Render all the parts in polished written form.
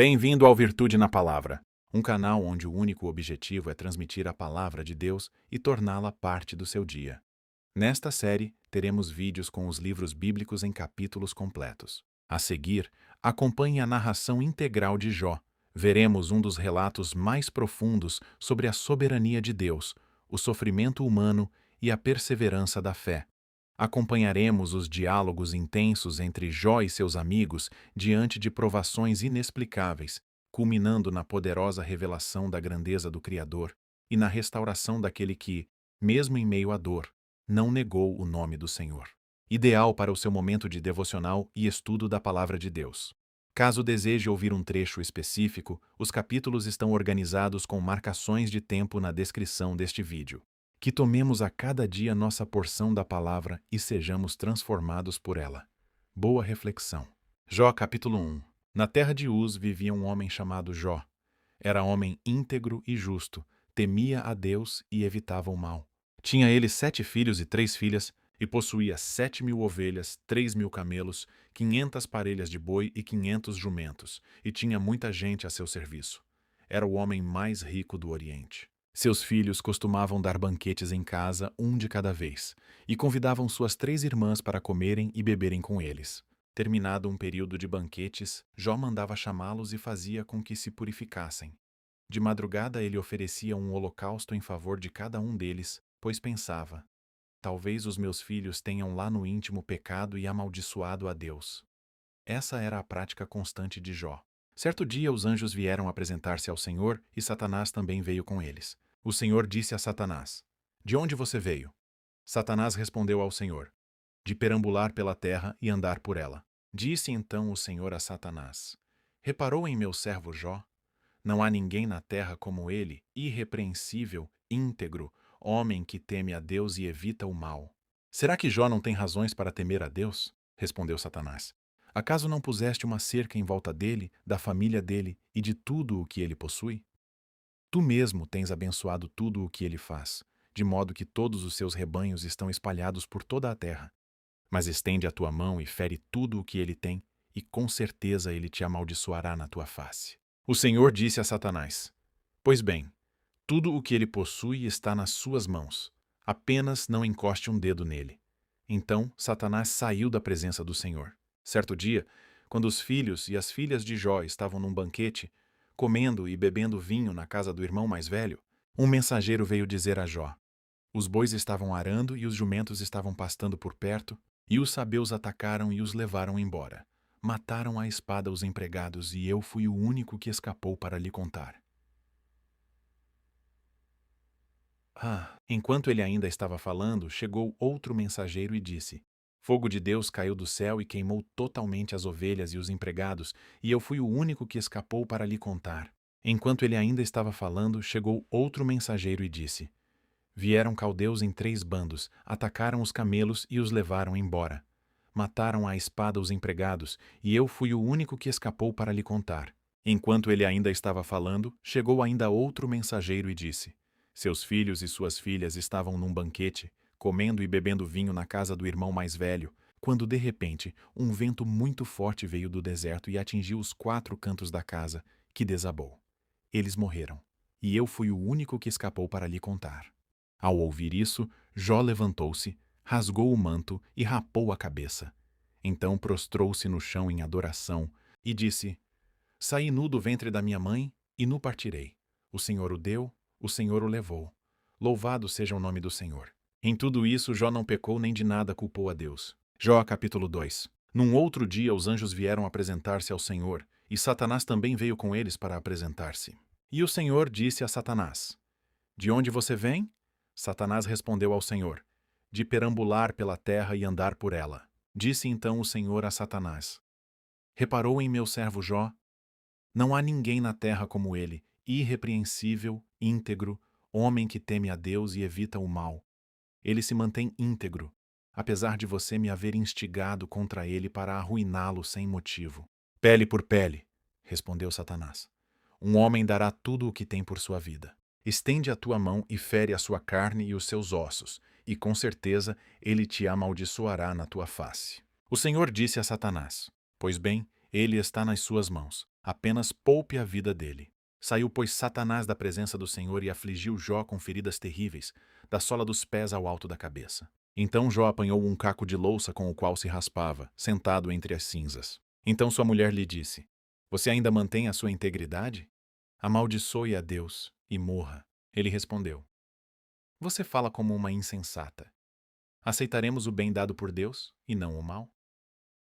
Bem-vindo ao Virtude na Palavra, um canal onde o único objetivo é transmitir a palavra de Deus e torná-la parte do seu dia. Nesta série, teremos vídeos com os livros bíblicos em capítulos completos. A seguir, acompanhe a narração integral de Jó. Veremos um dos relatos mais profundos sobre a soberania de Deus, o sofrimento humano e a perseverança da fé. Acompanharemos os diálogos intensos entre Jó e seus amigos diante de provações inexplicáveis, culminando na poderosa revelação da grandeza do Criador e na restauração daquele que, mesmo em meio à dor, não negou o nome do Senhor. Ideal para o seu momento de devocional e estudo da Palavra de Deus. Caso deseje ouvir um trecho específico, os capítulos estão organizados com marcações de tempo na descrição deste vídeo. Que tomemos a cada dia nossa porção da palavra e sejamos transformados por ela. Boa reflexão. Jó capítulo 1. Na terra de Uz vivia um homem chamado Jó. Era homem íntegro e justo, temia a Deus e evitava o mal. Tinha ele 7 filhos e 3 filhas, e possuía 7.000 ovelhas, 3.000 camelos, 500 parelhas de boi e 500 jumentos, e tinha muita gente a seu serviço. Era o homem mais rico do Oriente. Seus filhos costumavam dar banquetes em casa, um de cada vez, e convidavam suas 3 irmãs para comerem e beberem com eles. Terminado um período de banquetes, Jó mandava chamá-los e fazia com que se purificassem. De madrugada ele oferecia um holocausto em favor de cada um deles, pois pensava: talvez os meus filhos tenham lá no íntimo pecado e amaldiçoado a Deus. Essa era a prática constante de Jó. Certo dia os anjos vieram apresentar-se ao Senhor e Satanás também veio com eles. O Senhor disse a Satanás: de onde você veio? Satanás respondeu ao Senhor: de perambular pela terra e andar por ela. Disse então o Senhor a Satanás: reparou em meu servo Jó? Não há ninguém na terra como ele, irrepreensível, íntegro, homem que teme a Deus e evita o mal. Será que Jó não tem razões para temer a Deus? Respondeu Satanás. Acaso não puseste uma cerca em volta dele, da família dele e de tudo o que ele possui? Tu mesmo tens abençoado tudo o que ele faz, de modo que todos os seus rebanhos estão espalhados por toda a terra. Mas estende a tua mão e fere tudo o que ele tem, e com certeza ele te amaldiçoará na tua face. O Senhor disse a Satanás: pois bem, tudo o que ele possui está nas suas mãos, apenas não encoste um dedo nele. Então Satanás saiu da presença do Senhor. Certo dia, quando os filhos e as filhas de Jó estavam num banquete, comendo e bebendo vinho na casa do irmão mais velho, um mensageiro veio dizer a Jó: os bois estavam arando e os jumentos estavam pastando por perto, e os sabeus atacaram e os levaram embora. Mataram à espada os empregados, e eu fui o único que escapou para lhe contar. Enquanto ele ainda estava falando, chegou outro mensageiro e disse: fogo de Deus caiu do céu e queimou totalmente as ovelhas e os empregados, e eu fui o único que escapou para lhe contar. Enquanto ele ainda estava falando, chegou outro mensageiro e disse: vieram caldeus em 3 bandos, atacaram os camelos e os levaram embora. Mataram à espada os empregados, e eu fui o único que escapou para lhe contar. Enquanto ele ainda estava falando, chegou ainda outro mensageiro e disse: seus filhos e suas filhas estavam num banquete, comendo e bebendo vinho na casa do irmão mais velho, quando de repente um vento muito forte veio do deserto e atingiu os 4 cantos da casa, que desabou. Eles morreram, e eu fui o único que escapou para lhe contar. Ao ouvir isso, Jó levantou-se, rasgou o manto e rapou a cabeça. Então prostrou-se no chão em adoração e disse: saí nu do ventre da minha mãe e nu partirei. O Senhor o deu, o Senhor o levou. Louvado seja o nome do Senhor. Em tudo isso, Jó não pecou nem de nada culpou a Deus. Jó capítulo 2. Num outro dia, os anjos vieram apresentar-se ao Senhor, e Satanás também veio com eles para apresentar-se. E o Senhor disse a Satanás: de onde você vem? Satanás respondeu ao Senhor: de perambular pela terra e andar por ela. Disse então o Senhor a Satanás: reparou em meu servo Jó? Não há ninguém na terra como ele, irrepreensível, íntegro, homem que teme a Deus e evita o mal. Ele se mantém íntegro, apesar de você me haver instigado contra ele para arruiná-lo sem motivo. Pele por pele, respondeu Satanás. Um homem dará tudo o que tem por sua vida. Estende a tua mão e fere a sua carne e os seus ossos, e com certeza ele te amaldiçoará na tua face. O Senhor disse a Satanás: pois bem, ele está nas suas mãos. Apenas poupe a vida dele. Saiu, pois, Satanás da presença do Senhor e afligiu Jó com feridas terríveis, da sola dos pés ao alto da cabeça. Então Jó apanhou um caco de louça com o qual se raspava, sentado entre as cinzas. Então sua mulher lhe disse: Você ainda mantém a sua integridade? Amaldiçoe a Deus e morra. Ele respondeu: Você fala como uma insensata. Aceitaremos o bem dado por Deus e não o mal?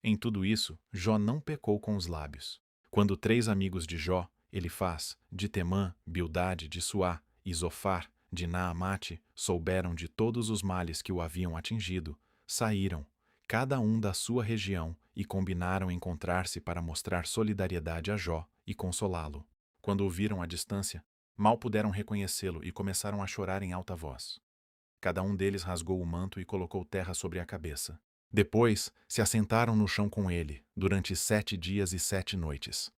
Em tudo isso, Jó não pecou com os lábios. Quando 3 amigos de Jó, Elifaz, de Temã, Bildade, de Suá e Zofar, de Naamate, souberam de todos os males que o haviam atingido, saíram, cada um da sua região, e combinaram encontrar-se para mostrar solidariedade a Jó e consolá-lo. Quando o viram à distância, mal puderam reconhecê-lo e começaram a chorar em alta voz. Cada um deles rasgou o manto e colocou terra sobre a cabeça. Depois se assentaram no chão com ele, durante 7 dias e 7 noites.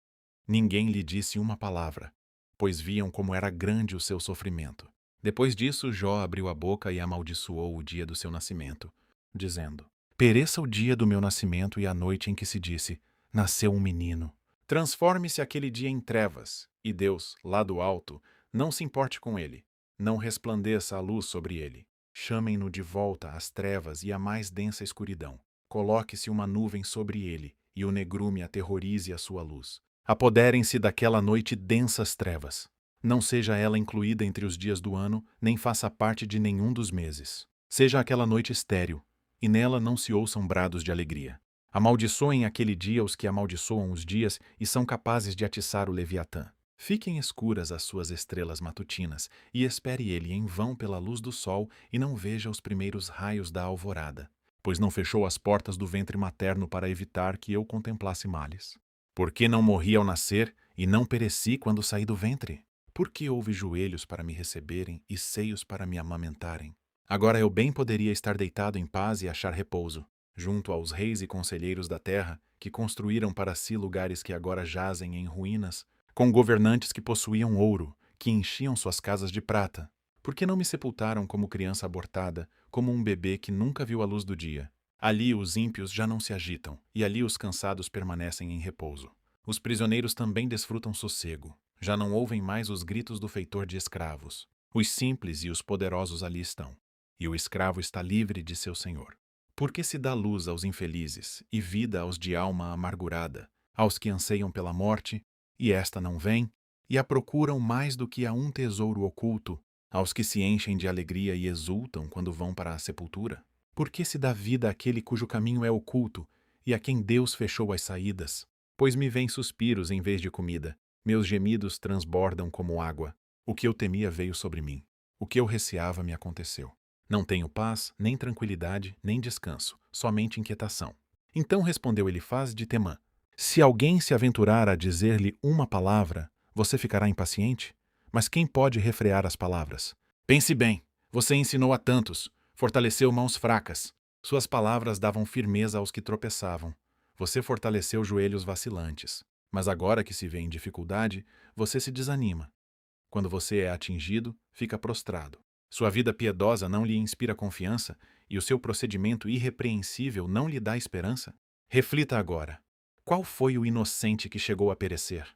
Ninguém lhe disse uma palavra, pois viam como era grande o seu sofrimento. Depois disso, Jó abriu a boca e amaldiçoou o dia do seu nascimento, dizendo: Pereça o dia do meu nascimento e a noite em que se disse: Nasceu um menino. Transforme-se aquele dia em trevas, e Deus, lá do alto, não se importe com ele, não resplandeça a luz sobre ele. Chamem-no de volta às trevas e à mais densa escuridão. Coloque-se uma nuvem sobre ele, e o negrume aterrorize a sua luz. Apoderem-se daquela noite densas trevas. Não seja ela incluída entre os dias do ano, nem faça parte de nenhum dos meses. Seja aquela noite estéril, e nela não se ouçam brados de alegria. Amaldiçoem aquele dia os que amaldiçoam os dias e são capazes de atiçar o Leviatã. Fiquem escuras as suas estrelas matutinas, e espere ele em vão pela luz do sol, e não veja os primeiros raios da alvorada, pois não fechou as portas do ventre materno para evitar que eu contemplasse males. Por que não morri ao nascer, e não pereci quando saí do ventre? Por que houve joelhos para me receberem e seios para me amamentarem? Agora eu bem poderia estar deitado em paz e achar repouso, junto aos reis e conselheiros da terra, que construíram para si lugares que agora jazem em ruínas, com governantes que possuíam ouro, que enchiam suas casas de prata. Por que não me sepultaram como criança abortada, como um bebê que nunca viu a luz do dia? Ali os ímpios já não se agitam, e ali os cansados permanecem em repouso. Os prisioneiros também desfrutam sossego. Já não ouvem mais os gritos do feitor de escravos. Os simples e os poderosos ali estão, e o escravo está livre de seu senhor. Por que se dá luz aos infelizes e vida aos de alma amargurada, aos que anseiam pela morte, e esta não vem, e a procuram mais do que a um tesouro oculto, aos que se enchem de alegria e exultam quando vão para a sepultura? Por que se dá vida àquele cujo caminho é oculto, e a quem Deus fechou as saídas? Pois me vêm suspiros em vez de comida, meus gemidos transbordam como água. O que eu temia veio sobre mim, o que eu receava me aconteceu. Não tenho paz, nem tranquilidade, nem descanso, somente inquietação. Então respondeu Elifaz de Temã: Se alguém se aventurar a dizer-lhe uma palavra, você ficará impaciente? Mas quem pode refrear as palavras? Pense bem, você ensinou a tantos, fortaleceu mãos fracas. Suas palavras davam firmeza aos que tropeçavam. Você fortaleceu joelhos vacilantes. Mas agora que se vê em dificuldade, você se desanima. Quando você é atingido, fica prostrado. Sua vida piedosa não lhe inspira confiança e o seu procedimento irrepreensível não lhe dá esperança? Reflita agora. Qual foi o inocente que chegou a perecer?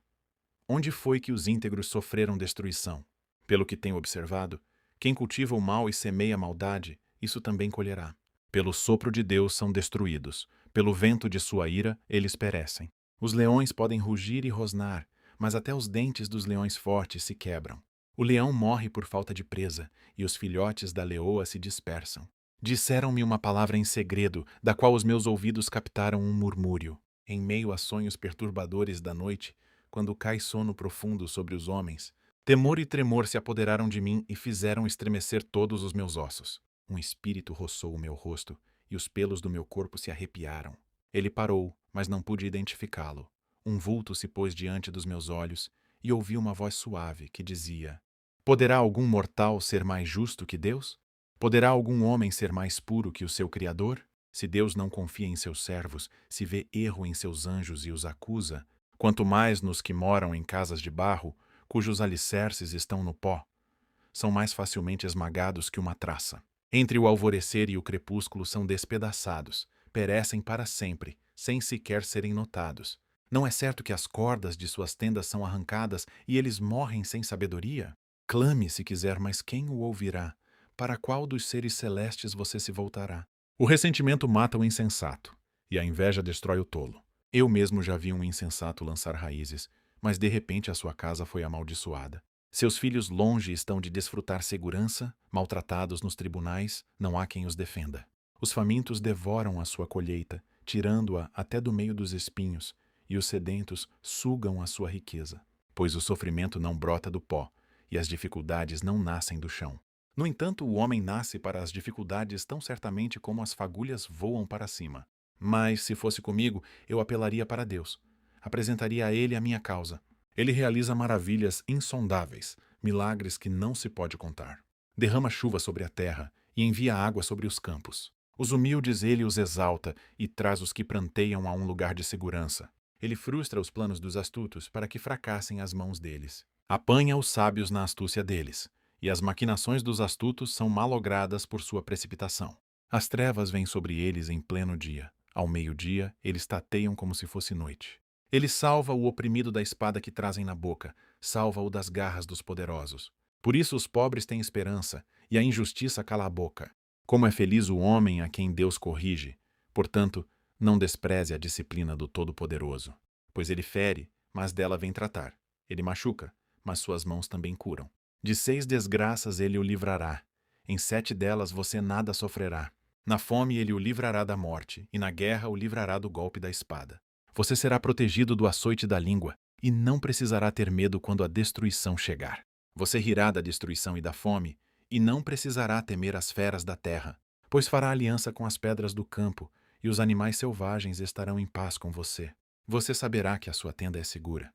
Onde foi que os íntegros sofreram destruição? Pelo que tenho observado, quem cultiva o mal e semeia a maldade, isso também colherá. Pelo sopro de Deus são destruídos, pelo vento de sua ira eles perecem. Os leões podem rugir e rosnar, mas até os dentes dos leões fortes se quebram. O leão morre por falta de presa, e os filhotes da leoa se dispersam. Disseram-me uma palavra em segredo, da qual os meus ouvidos captaram um murmúrio. Em meio a sonhos perturbadores da noite, quando cai sono profundo sobre os homens, temor e tremor se apoderaram de mim e fizeram estremecer todos os meus ossos. Um espírito roçou o meu rosto, e os pelos do meu corpo se arrepiaram. Ele parou, mas não pude identificá-lo. Um vulto se pôs diante dos meus olhos, e ouvi uma voz suave que dizia: Poderá algum mortal ser mais justo que Deus? Poderá algum homem ser mais puro que o seu Criador? Se Deus não confia em seus servos, se vê erro em seus anjos e os acusa, quanto mais nos que moram em casas de barro, cujos alicerces estão no pó, são mais facilmente esmagados que uma traça. Entre o alvorecer e o crepúsculo são despedaçados, perecem para sempre, sem sequer serem notados. Não é certo que as cordas de suas tendas são arrancadas e eles morrem sem sabedoria? Clame se quiser, mas quem o ouvirá? Para qual dos seres celestes você se voltará? O ressentimento mata o insensato, e a inveja destrói o tolo. Eu mesmo já vi um insensato lançar raízes, mas de repente a sua casa foi amaldiçoada. Seus filhos longe estão de desfrutar segurança, maltratados nos tribunais, não há quem os defenda. Os famintos devoram a sua colheita, tirando-a até do meio dos espinhos, e os sedentos sugam a sua riqueza, pois o sofrimento não brota do pó, e as dificuldades não nascem do chão. No entanto, o homem nasce para as dificuldades tão certamente como as fagulhas voam para cima. Mas, se fosse comigo, eu apelaria para Deus. Apresentaria a Ele a minha causa. Ele realiza maravilhas insondáveis, milagres que não se pode contar. Derrama chuva sobre a terra e envia água sobre os campos. Os humildes ele os exalta e traz os que pranteiam a um lugar de segurança. Ele frustra os planos dos astutos para que fracassem as mãos deles. Apanha os sábios na astúcia deles, e as maquinações dos astutos são malogradas por sua precipitação. As trevas vêm sobre eles em pleno dia. Ao meio-dia, eles tateiam como se fosse noite. Ele salva o oprimido da espada que trazem na boca, salva-o das garras dos poderosos. Por isso os pobres têm esperança, e a injustiça cala a boca. Como é feliz o homem a quem Deus corrige. Portanto, não despreze a disciplina do Todo-Poderoso, pois ele fere, mas dela vem tratar. Ele machuca, mas suas mãos também curam. De 6 desgraças ele o livrará. Em 7 delas você nada sofrerá. Na fome ele o livrará da morte, e na guerra o livrará do golpe da espada. Você será protegido do açoite da língua, e não precisará ter medo quando a destruição chegar. Você rirá da destruição e da fome, e não precisará temer as feras da terra, pois fará aliança com as pedras do campo, e os animais selvagens estarão em paz com você. Você saberá que a sua tenda é segura.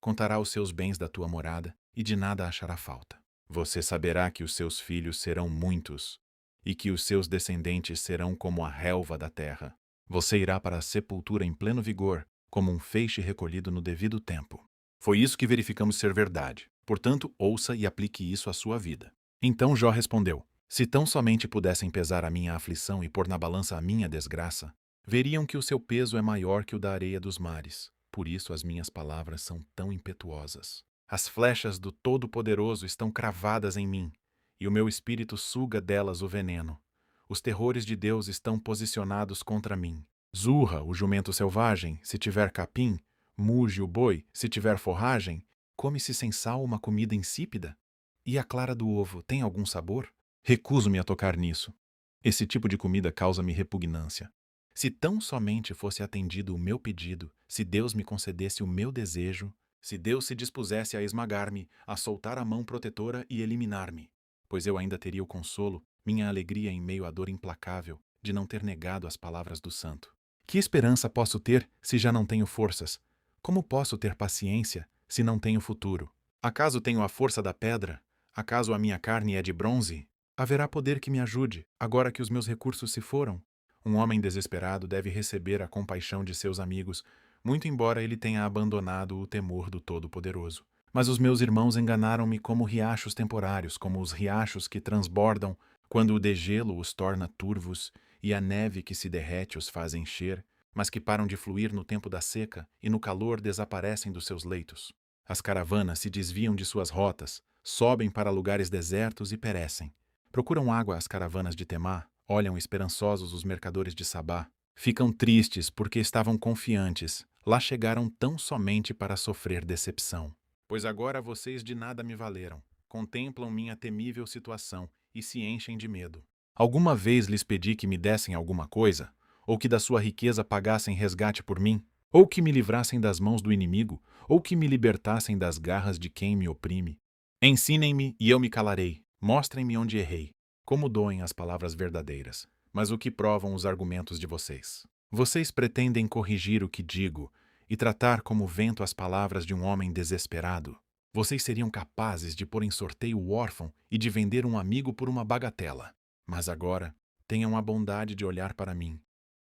Contará os seus bens da tua morada, e de nada achará falta. Você saberá que os seus filhos serão muitos, e que os seus descendentes serão como a relva da terra. Você irá para a sepultura em pleno vigor, como um feixe recolhido no devido tempo. Foi isso que verificamos ser verdade. Portanto, ouça e aplique isso à sua vida. Então Jó respondeu: se tão somente pudessem pesar a minha aflição e pôr na balança a minha desgraça, veriam que o seu peso é maior que o da areia dos mares. Por isso as minhas palavras são tão impetuosas. As flechas do Todo-Poderoso estão cravadas em mim, e o meu espírito suga delas o veneno. Os terrores de Deus estão posicionados contra mim. Zurra o jumento selvagem, se tiver capim, muge o boi, se tiver forragem, come-se sem sal uma comida insípida? E a clara do ovo tem algum sabor? Recuso-me a tocar nisso. Esse tipo de comida causa-me repugnância. Se tão somente fosse atendido o meu pedido, se Deus me concedesse o meu desejo, se Deus se dispusesse a esmagar-me, a soltar a mão protetora e eliminar-me, pois eu ainda teria o consolo, minha alegria em meio à dor implacável de não ter negado as palavras do santo. Que esperança posso ter se já não tenho forças? Como posso ter paciência se não tenho futuro? Acaso tenho a força da pedra? Acaso a minha carne é de bronze? Haverá poder que me ajude, agora que os meus recursos se foram? Um homem desesperado deve receber a compaixão de seus amigos, muito embora ele tenha abandonado o temor do Todo-Poderoso. Mas os meus irmãos enganaram-me como riachos temporários, como os riachos que transbordam quando o degelo os torna turvos e a neve que se derrete os faz encher, mas que param de fluir no tempo da seca e no calor desaparecem dos seus leitos. As caravanas se desviam de suas rotas, sobem para lugares desertos e perecem. Procuram água as caravanas de Temá, olham esperançosos os mercadores de Sabá. Ficam tristes porque estavam confiantes, lá chegaram tão somente para sofrer decepção. Pois agora vocês de nada me valeram, contemplam minha temível situação e se enchem de medo. Alguma vez lhes pedi que me dessem alguma coisa, ou que da sua riqueza pagassem resgate por mim, ou que me livrassem das mãos do inimigo, ou que me libertassem das garras de quem me oprime. Ensinem-me e eu me calarei, mostrem-me onde errei, como doem as palavras verdadeiras, mas o que provam os argumentos de vocês. Vocês pretendem corrigir o que digo e tratar como vento as palavras de um homem desesperado. Vocês seriam capazes de pôr em sorteio o órfão e de vender um amigo por uma bagatela. Mas agora, tenham a bondade de olhar para mim.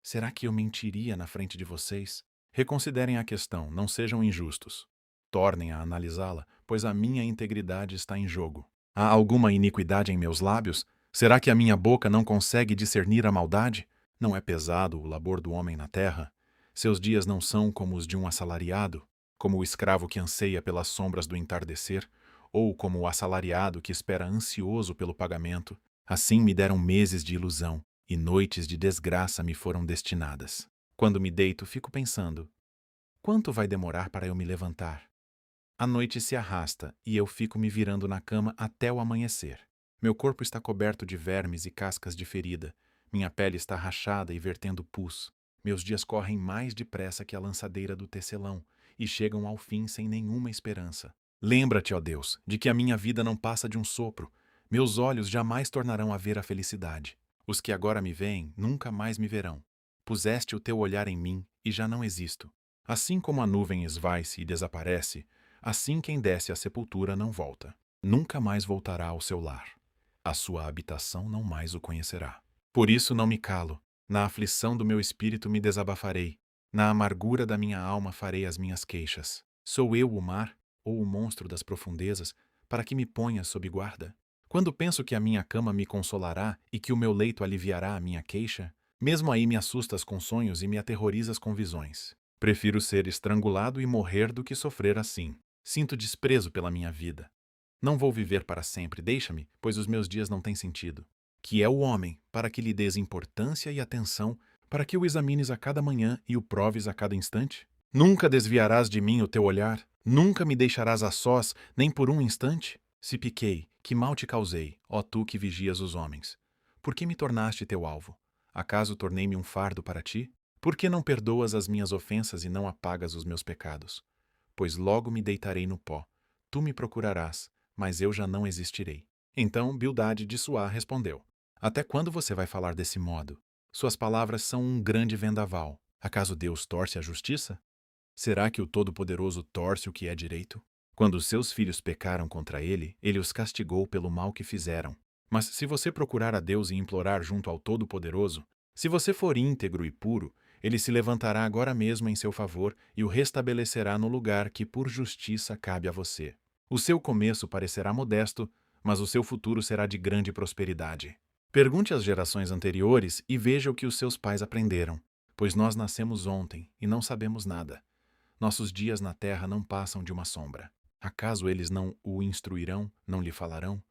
Será que eu mentiria na frente de vocês? Reconsiderem a questão, não sejam injustos. Tornem a analisá-la, pois a minha integridade está em jogo. Há alguma iniquidade em meus lábios? Será que a minha boca não consegue discernir a maldade? Não é pesado o labor do homem na terra? Seus dias não são como os de um assalariado, como o escravo que anseia pelas sombras do entardecer, ou como o assalariado que espera ansioso pelo pagamento. Assim me deram meses de ilusão, e noites de desgraça me foram destinadas. Quando me deito, fico pensando: quanto vai demorar para eu me levantar? A noite se arrasta e eu fico me virando na cama até o amanhecer. Meu corpo está coberto de vermes e cascas de ferida. Minha pele está rachada e vertendo pus. Meus dias correm mais depressa que a lançadeira do tecelão e chegam ao fim sem nenhuma esperança. Lembra-te, ó Deus, de que a minha vida não passa de um sopro. Meus olhos jamais tornarão a ver a felicidade. Os que agora me veem nunca mais me verão. Puseste o teu olhar em mim e já não existo. Assim como a nuvem esvai-se e desaparece, assim quem desce à sepultura não volta. Nunca mais voltará ao seu lar. A sua habitação não mais o conhecerá. Por isso não me calo. Na aflição do meu espírito me desabafarei. Na amargura da minha alma farei as minhas queixas. Sou eu o mar, ou o monstro das profundezas, para que me ponhas sob guarda? Quando penso que a minha cama me consolará e que o meu leito aliviará a minha queixa, mesmo aí me assustas com sonhos e me aterrorizas com visões. Prefiro ser estrangulado e morrer do que sofrer assim. Sinto desprezo pela minha vida. Não vou viver para sempre, deixa-me, pois os meus dias não têm sentido. Que é o homem, para que lhe des importância e atenção, para que o examines a cada manhã e o proves a cada instante? Nunca desviarás de mim o teu olhar, nunca me deixarás a sós, nem por um instante? Se piquei, que mal te causei, ó tu que vigias os homens? Por que me tornaste teu alvo? Acaso tornei-me um fardo para ti? Por que não perdoas as minhas ofensas e não apagas os meus pecados? Pois logo me deitarei no pó. Tu me procurarás, mas eu já não existirei. Então Bildade de Suá respondeu: Até quando você vai falar desse modo? Suas palavras são um grande vendaval. Acaso Deus torce a justiça? Será que o Todo-Poderoso torce o que é direito? Quando os seus filhos pecaram contra ele, ele os castigou pelo mal que fizeram. Mas se você procurar a Deus e implorar junto ao Todo-Poderoso, se você for íntegro e puro, ele se levantará agora mesmo em seu favor e o restabelecerá no lugar que por justiça cabe a você. O seu começo parecerá modesto, mas o seu futuro será de grande prosperidade. Pergunte às gerações anteriores e veja o que os seus pais aprenderam, pois nós nascemos ontem e não sabemos nada. Nossos dias na terra não passam de uma sombra. Acaso eles não o instruirão, não lhe falarão?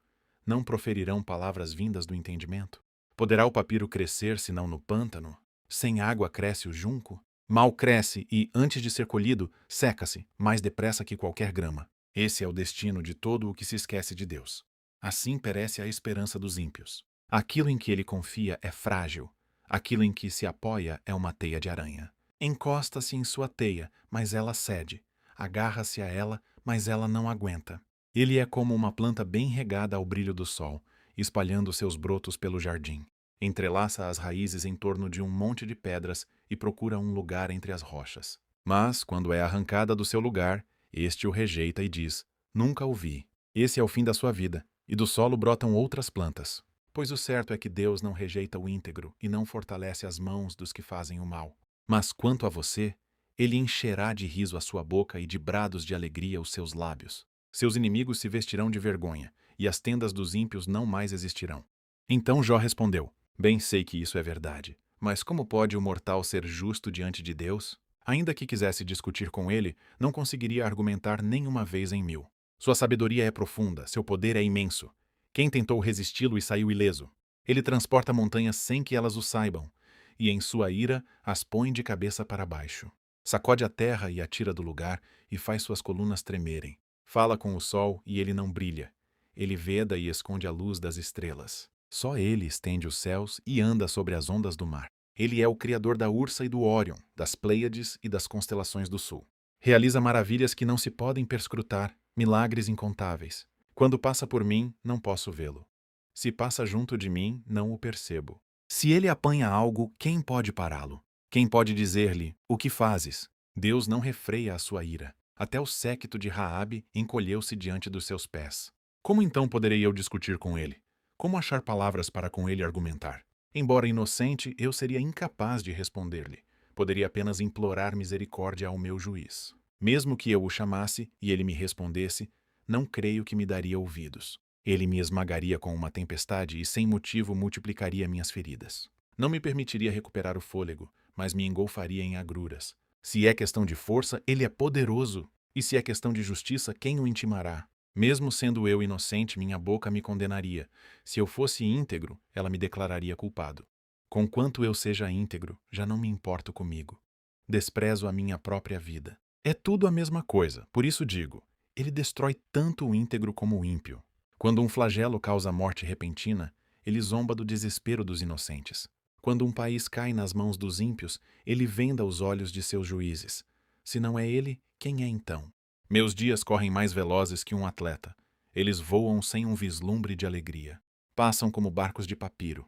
Não proferirão palavras vindas do entendimento? Poderá o papiro crescer senão no pântano? Sem água cresce o junco? Mal cresce e, antes de ser colhido, seca-se, mais depressa que qualquer grama. Esse é o destino de todo o que se esquece de Deus. Assim perece a esperança dos ímpios. Aquilo em que ele confia é frágil. Aquilo em que se apoia é uma teia de aranha. Encosta-se em sua teia, mas ela cede. Agarra-se a ela, mas ela não aguenta. Ele é como uma planta bem regada ao brilho do sol, espalhando seus brotos pelo jardim. Entrelaça as raízes em torno de um monte de pedras e procura um lugar entre as rochas. Mas, quando é arrancada do seu lugar, este o rejeita e diz: Nunca o vi. Esse é o fim da sua vida, e do solo brotam outras plantas. Pois o certo é que Deus não rejeita o íntegro e não fortalece as mãos dos que fazem o mal. Mas quanto a você, ele encherá de riso a sua boca e de brados de alegria os seus lábios. Seus inimigos se vestirão de vergonha, e as tendas dos ímpios não mais existirão. Então Jó respondeu: Bem sei que isso é verdade, mas como pode o mortal ser justo diante de Deus? Ainda que quisesse discutir com ele, não conseguiria argumentar nenhuma vez em 1000. Sua sabedoria é profunda, seu poder é imenso. Quem tentou resisti-lo e saiu ileso? Ele transporta montanhas sem que elas o saibam, e em sua ira as põe de cabeça para baixo. Sacode a terra e a tira do lugar, e faz suas colunas tremerem. Fala com o sol e ele não brilha. Ele veda e esconde a luz das estrelas. Só ele estende os céus e anda sobre as ondas do mar. Ele é o criador da Ursa e do Órion, das Pleiades e das constelações do sul. Realiza maravilhas que não se podem perscrutar, milagres incontáveis. Quando passa por mim, não posso vê-lo. Se passa junto de mim, não o percebo. Se ele apanha algo, quem pode pará-lo? Quem pode dizer-lhe: O que fazes? Deus não refreia a sua ira. Até o séquito de Raabe encolheu-se diante dos seus pés. Como então poderei eu discutir com ele? Como achar palavras para com ele argumentar? Embora inocente, eu seria incapaz de responder-lhe. Poderia apenas implorar misericórdia ao meu juiz. Mesmo que eu o chamasse e ele me respondesse, não creio que me daria ouvidos. Ele me esmagaria com uma tempestade e sem motivo multiplicaria minhas feridas. Não me permitiria recuperar o fôlego, mas me engolfaria em agruras. Se é questão de força, ele é poderoso. E se é questão de justiça, quem o intimará? Mesmo sendo eu inocente, minha boca me condenaria. Se eu fosse íntegro, ela me declararia culpado. Conquanto eu seja íntegro, já não me importo comigo. Desprezo a minha própria vida. É tudo a mesma coisa, por isso digo, ele destrói tanto o íntegro como o ímpio. Quando um flagelo causa morte repentina, ele zomba do desespero dos inocentes. Quando um país cai nas mãos dos ímpios, ele venda os olhos de seus juízes. Se não é ele, quem é então? Meus dias correm mais velozes que um atleta. Eles voam sem um vislumbre de alegria. Passam como barcos de papiro,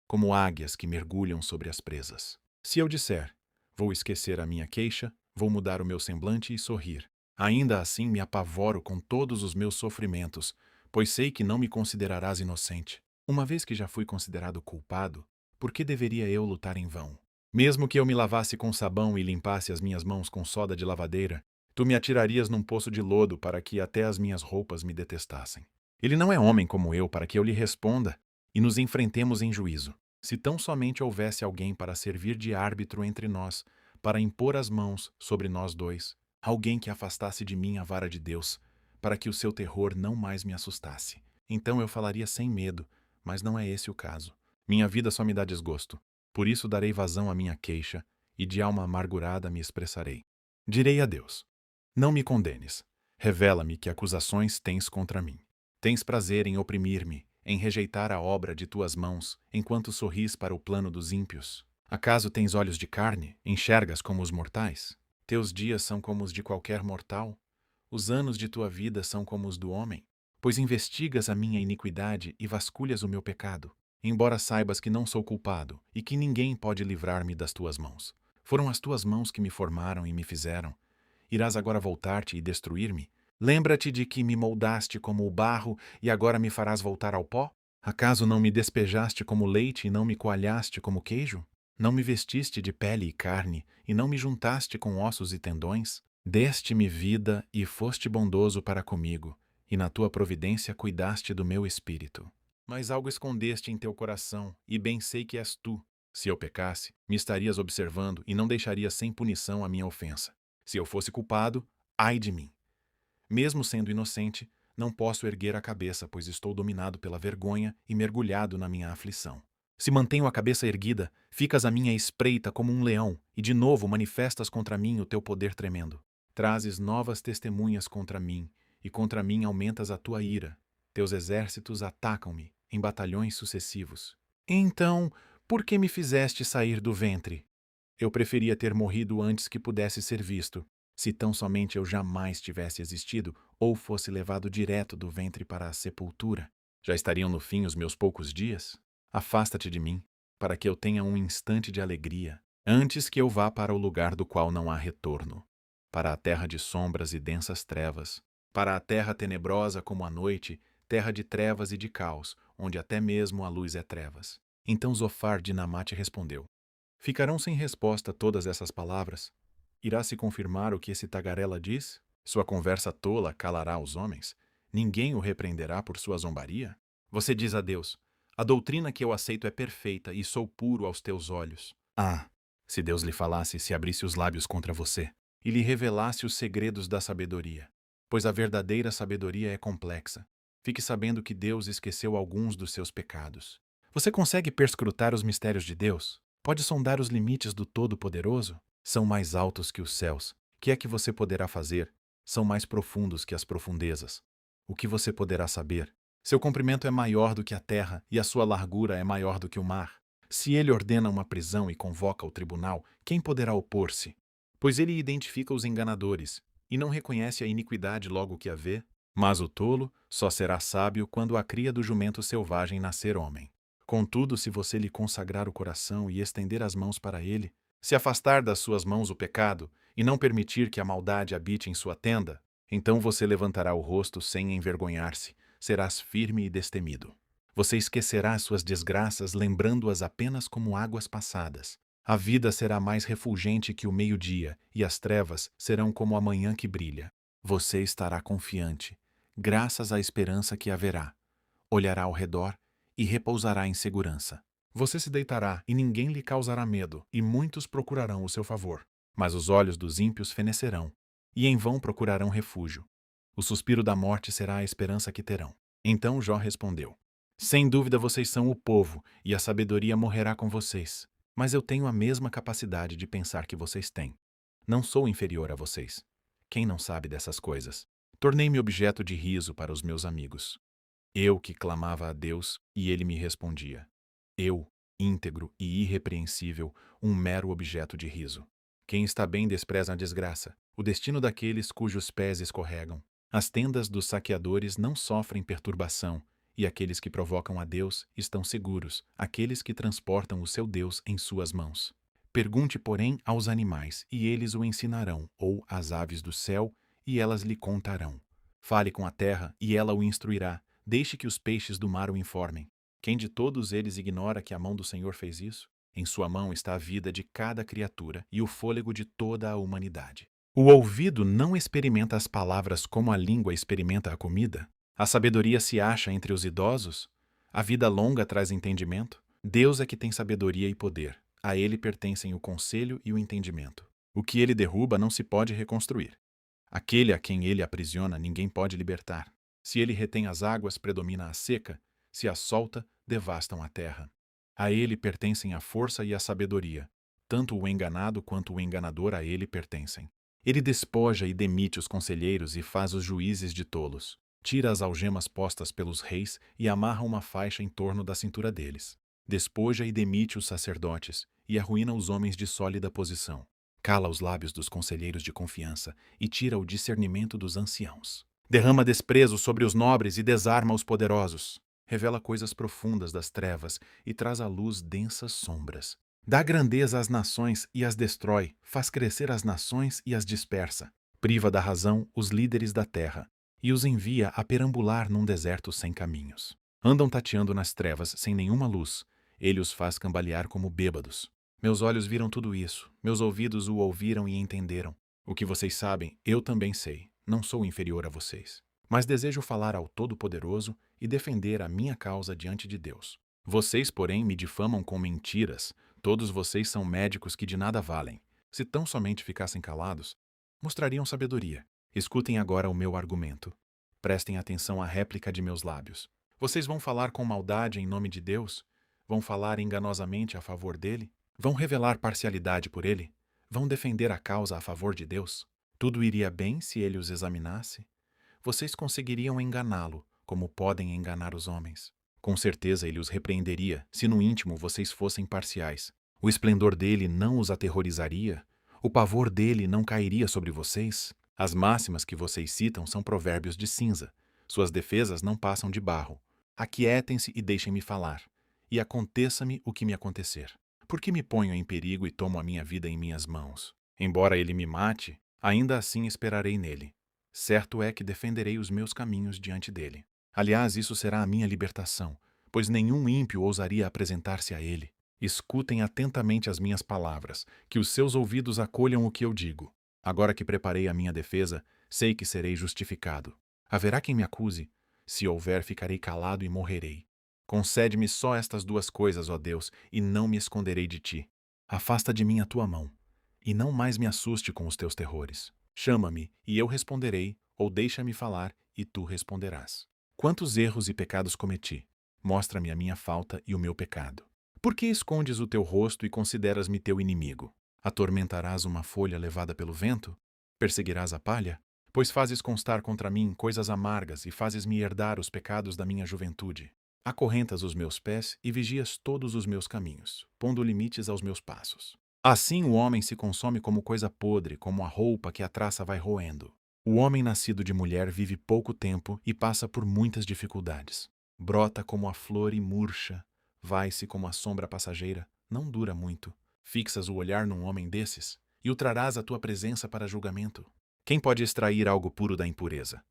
como águias que mergulham sobre as presas. Se eu disser, vou esquecer a minha queixa, vou mudar o meu semblante e sorrir. Ainda assim me apavoro com todos os meus sofrimentos, pois sei que não me considerarás inocente. Uma vez que já fui considerado culpado, por que deveria eu lutar em vão? Mesmo que eu me lavasse com sabão e limpasse as minhas mãos com soda de lavadeira, tu me atirarias num poço de lodo para que até as minhas roupas me detestassem. Ele não é homem como eu para que eu lhe responda e nos enfrentemos em juízo. Se tão somente houvesse alguém para servir de árbitro entre nós, para impor as mãos sobre nós dois, alguém que afastasse de mim a vara de Deus, para que o seu terror não mais me assustasse. Então eu falaria sem medo, mas não é esse o caso. Minha vida só me dá desgosto. Por isso darei vazão à minha queixa, e de alma amargurada me expressarei. Direi a Deus: não me condenes. Revela-me que acusações tens contra mim. Tens prazer em oprimir-me, em rejeitar a obra de tuas mãos, enquanto sorris para o plano dos ímpios. Acaso tens olhos de carne? Enxergas como os mortais? Teus dias são como os de qualquer mortal? Os anos de tua vida são como os do homem? Pois investigas a minha iniquidade e vasculhas o meu pecado, embora saibas que não sou culpado e que ninguém pode livrar-me das tuas mãos. Foram as tuas mãos que me formaram e me fizeram. Irás agora voltar-te e destruir-me? Lembra-te de que me moldaste como o barro e agora me farás voltar ao pó? Acaso não me despejaste como leite e não me coalhaste como queijo? Não me vestiste de pele e carne e não me juntaste com ossos e tendões? Deste-me vida e foste bondoso para comigo, e na tua providência cuidaste do meu espírito. Mas algo escondeste em teu coração, e bem sei que és tu. Se eu pecasse, me estarias observando e não deixarias sem punição a minha ofensa. Se eu fosse culpado, ai de mim. Mesmo sendo inocente, não posso erguer a cabeça, pois estou dominado pela vergonha e mergulhado na minha aflição. Se mantenho a cabeça erguida, ficas à minha espreita como um leão, e de novo manifestas contra mim o teu poder tremendo. Trazes novas testemunhas contra mim, e contra mim aumentas a tua ira. Teus exércitos atacam-me em batalhões sucessivos. Então, por que me fizeste sair do ventre? Eu preferia ter morrido antes que pudesse ser visto, se tão somente eu jamais tivesse existido ou fosse levado direto do ventre para a sepultura. Já estariam no fim os meus poucos dias? Afasta-te de mim, para que eu tenha um instante de alegria, antes que eu vá para o lugar do qual não há retorno, para a terra de sombras e densas trevas, para a terra tenebrosa como a noite, terra de trevas e de caos, onde até mesmo a luz é trevas. Então Zofar de Naamate respondeu: ficarão sem resposta todas essas palavras? Irá se confirmar o que esse tagarela diz? Sua conversa tola calará os homens? Ninguém o repreenderá por sua zombaria? Você diz a Deus: a doutrina que eu aceito é perfeita e sou puro aos teus olhos. Ah, se Deus lhe falasse e se abrisse os lábios contra você, e lhe revelasse os segredos da sabedoria, pois a verdadeira sabedoria é complexa. Fique sabendo que Deus esqueceu alguns dos seus pecados. Você consegue perscrutar os mistérios de Deus? Pode sondar os limites do Todo-Poderoso? São mais altos que os céus. Que é que você poderá fazer? São mais profundos que as profundezas. O que você poderá saber? Seu comprimento é maior do que a terra e a sua largura é maior do que o mar. Se ele ordena uma prisão e convoca o tribunal, quem poderá opor-se? Pois ele identifica os enganadores e não reconhece a iniquidade logo que a vê. Mas o tolo só será sábio quando a cria do jumento selvagem nascer homem. Contudo, se você lhe consagrar o coração e estender as mãos para ele, se afastar das suas mãos o pecado e não permitir que a maldade habite em sua tenda, então você levantará o rosto sem envergonhar-se, serás firme e destemido. Você esquecerá as suas desgraças, lembrando-as apenas como águas passadas. A vida será mais refulgente que o meio-dia, e as trevas serão como a manhã que brilha. Você estará confiante, graças à esperança que haverá. Olhará ao redor e repousará em segurança. Você se deitará e ninguém lhe causará medo, e muitos procurarão o seu favor. mas os olhos dos ímpios fenecerão, e em vão procurarão refúgio. O suspiro da morte será a esperança que terão. Então Jó respondeu: Sem dúvida vocês são o povo, e a sabedoria morrerá com vocês. Mas eu tenho a mesma capacidade de pensar que vocês têm. Não sou inferior a vocês. Quem não sabe dessas coisas? Tornei-me objeto de riso para os meus amigos. Eu que clamava a Deus, e ele me respondia. Eu, íntegro e irrepreensível, um mero objeto de riso. Quem está bem despreza a desgraça, o destino daqueles cujos pés escorregam. As tendas dos saqueadores não sofrem perturbação, e aqueles que provocam a Deus estão seguros, aqueles que transportam o seu Deus em suas mãos. Pergunte, porém, aos animais, e eles o ensinarão, ou às aves do céu, e elas lhe contarão. Fale com a terra, e ela o instruirá. Deixe que os peixes do mar o informem. Quem de todos eles ignora que a mão do Senhor fez isso? Em sua mão está a vida de cada criatura e o fôlego de toda a humanidade. O ouvido não experimenta as palavras como a língua experimenta a comida? A sabedoria se acha entre os idosos? A vida longa traz entendimento? Deus é que tem sabedoria e poder. A ele pertencem o conselho e o entendimento. O que ele derruba não se pode reconstruir. Aquele a quem ele aprisiona ninguém pode libertar. Se ele retém as águas, predomina a seca. Se as solta, devastam a terra. A ele pertencem a força e a sabedoria. Tanto o enganado quanto o enganador a ele pertencem. Ele despoja e demite os conselheiros e faz os juízes de tolos. Tira as algemas postas pelos reis e amarra uma faixa em torno da cintura deles. Despoja e demite os sacerdotes e arruína os homens de sólida posição. Cala os lábios dos conselheiros de confiança e tira o discernimento dos anciãos. Derrama desprezo sobre os nobres e desarma os poderosos. Revela coisas profundas das trevas e traz à luz densas sombras. Dá grandeza às nações e as destrói, faz crescer as nações e as dispersa. Priva da razão os líderes da terra e os envia a perambular num deserto sem caminhos. Andam tateando nas trevas sem nenhuma luz. Ele os faz cambalear como bêbados. Meus olhos viram tudo isso, meus ouvidos o ouviram e entenderam. O que vocês sabem, eu também sei. Não sou inferior a vocês. Mas desejo falar ao Todo-Poderoso e defender a minha causa diante de Deus. Vocês, porém, me difamam com mentiras. Todos vocês são médicos que de nada valem. Se tão somente ficassem calados, mostrariam sabedoria. Escutem agora o meu argumento. Prestem atenção à réplica de meus lábios. Vocês vão falar com maldade em nome de Deus? Vão falar enganosamente a favor dele? Vão revelar parcialidade por ele? Vão defender a causa a favor de Deus? Tudo iria bem se ele os examinasse? Vocês conseguiriam enganá-lo, como podem enganar os homens. Com certeza ele os repreenderia, se no íntimo vocês fossem parciais. O esplendor dele não os aterrorizaria? O pavor dele não cairia sobre vocês? As máximas que vocês citam são provérbios de cinza. Suas defesas não passam de barro. Aquietem-se e deixem-me falar. E aconteça-me o que me acontecer. Por que me ponho em perigo e tomo a minha vida em minhas mãos? Embora ele me mate, ainda assim esperarei nele. Certo é que defenderei os meus caminhos diante dele. Aliás, isso será a minha libertação, pois nenhum ímpio ousaria apresentar-se a ele. Escutem atentamente as minhas palavras, que os seus ouvidos acolham o que eu digo. Agora que preparei a minha defesa, sei que serei justificado. Haverá quem me acuse? Se houver, ficarei calado e morrerei. Concede-me só estas duas coisas, ó Deus, e não me esconderei de ti. Afasta de mim a tua mão, e não mais me assuste com os teus terrores. Chama-me, e eu responderei, ou deixa-me falar, e tu responderás. Quantos erros e pecados cometi? Mostra-me a minha falta e o meu pecado. Por que escondes o teu rosto e consideras-me teu inimigo? Atormentarás uma folha levada pelo vento? Perseguirás a palha? Pois fazes constar contra mim coisas amargas e fazes-me herdar os pecados da minha juventude. Acorrentas os meus pés e vigias todos os meus caminhos, pondo limites aos meus passos. Assim o homem se consome como coisa podre, como a roupa que a traça vai roendo. O homem nascido de mulher vive pouco tempo e passa por muitas dificuldades. Brota como a flor e murcha, vai-se como a sombra passageira, não dura muito. Fixas o olhar num homem desses, e o trarás à tua presença para julgamento. Quem pode extrair algo puro da impureza?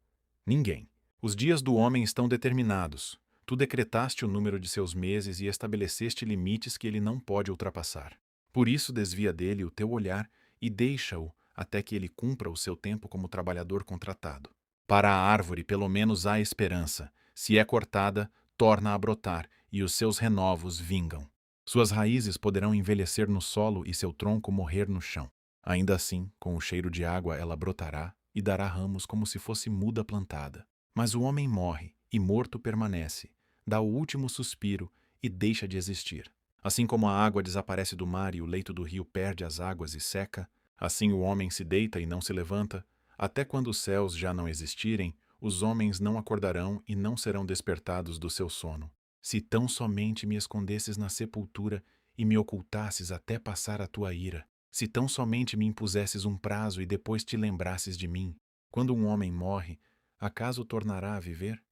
Ninguém. Os dias do homem estão determinados. Tu decretaste o número de seus meses e estabeleceste limites que ele não pode ultrapassar. Por isso desvia dele o teu olhar e deixa-o até que ele cumpra o seu tempo como trabalhador contratado. Para a árvore, pelo menos, há esperança. Se é cortada, torna a brotar, e os seus renovos vingam. Suas raízes poderão envelhecer no solo e seu tronco morrer no chão. Ainda assim, com o cheiro de água ela brotará e dará ramos como se fosse muda plantada. Mas o homem morre, e morto permanece, dá o último suspiro e deixa de existir. Assim como a água desaparece do mar e o leito do rio perde as águas e seca, assim o homem se deita e não se levanta, até quando os céus já não existirem, os homens não acordarão e não serão despertados do seu sono. Se tão somente me escondesses na sepultura e me ocultasses até passar a tua ira, se tão somente me impusesses um prazo e depois te lembrasses de mim, quando um homem morre, acaso tornará a viver?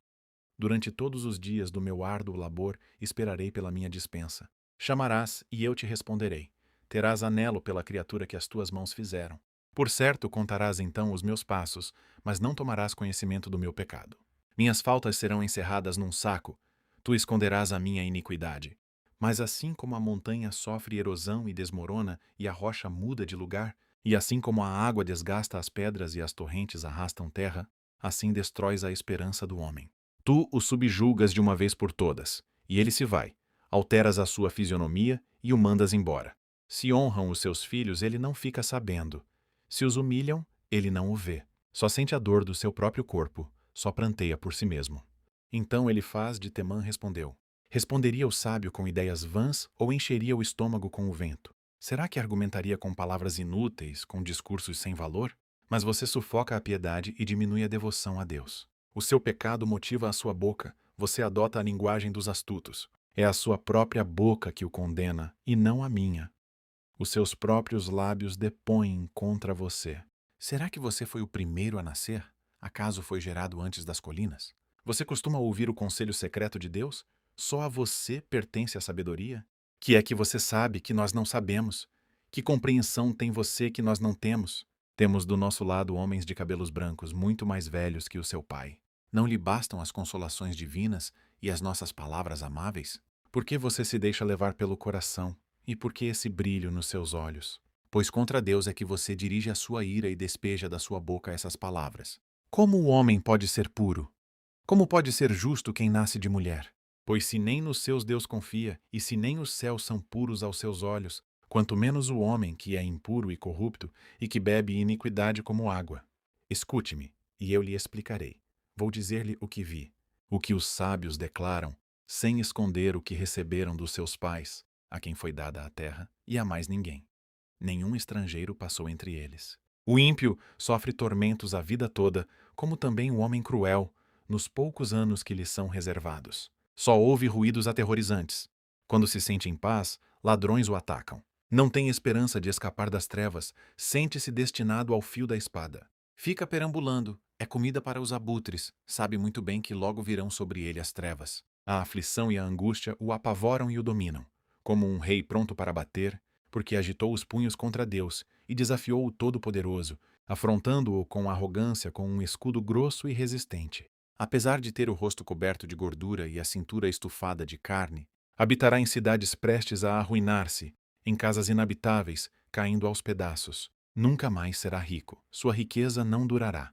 Durante todos os dias do meu árduo labor esperarei pela minha dispensa. Chamarás e eu te responderei. Terás anelo pela criatura que as tuas mãos fizeram. Por certo contarás então os meus passos, mas não tomarás conhecimento do meu pecado. Minhas faltas serão encerradas num saco, tu esconderás a minha iniquidade. Mas assim como a montanha sofre erosão e desmorona e a rocha muda de lugar, e assim como a água desgasta as pedras e as torrentes arrastam terra, assim destróis a esperança do homem. Tu o subjulgas de uma vez por todas, e ele se vai. Alteras a sua fisionomia e o mandas embora. Se honram os seus filhos, ele não fica sabendo. Se os humilham, ele não o vê. Só sente a dor do seu próprio corpo, só pranteia por si mesmo. Então Elifaz de Temã respondeu: Responderia o sábio com ideias vãs ou encheria o estômago com o vento? Será que argumentaria com palavras inúteis, com discursos sem valor? Mas você sufoca a piedade e diminui a devoção a Deus. O seu pecado motiva a sua boca, você adota a linguagem dos astutos. É a sua própria boca que o condena, e não a minha. Os seus próprios lábios depõem contra você. Será que você foi o primeiro a nascer? Acaso foi gerado antes das colinas? Você costuma ouvir o conselho secreto de Deus? Só a você pertence a sabedoria? Que é que você sabe que nós não sabemos? Que compreensão tem você que nós não temos? Temos do nosso lado homens de cabelos brancos muito mais velhos que o seu pai. Não lhe bastam as consolações divinas e as nossas palavras amáveis? Por que você se deixa levar pelo coração? E por que esse brilho nos seus olhos? Pois contra Deus é que você dirige a sua ira e despeja da sua boca essas palavras. Como o homem pode ser puro? Como pode ser justo quem nasce de mulher? Pois se nem nos seus Deus confia, e se nem os céus são puros aos seus olhos, quanto menos o homem que é impuro e corrupto, e que bebe iniquidade como água. Escute-me, e eu lhe explicarei. Vou dizer-lhe o que vi, o que os sábios declaram, sem esconder o que receberam dos seus pais, a quem foi dada a terra, e a mais ninguém. Nenhum estrangeiro passou entre eles. O ímpio sofre tormentos a vida toda, como também o homem cruel, nos poucos anos que lhe são reservados. Só ouve ruídos aterrorizantes. Quando se sente em paz, ladrões o atacam. Não tem esperança de escapar das trevas, sente-se destinado ao fio da espada. Fica perambulando, é comida para os abutres, sabe muito bem que logo virão sobre ele as trevas. A aflição e a angústia o apavoram e o dominam. Como um rei pronto para bater, porque agitou os punhos contra Deus e desafiou o Todo-Poderoso, afrontando-o com arrogância com um escudo grosso e resistente. Apesar de ter o rosto coberto de gordura e a cintura estufada de carne, habitará em cidades prestes a arruinar-se, em casas inabitáveis, caindo aos pedaços. Nunca mais será rico, sua riqueza não durará,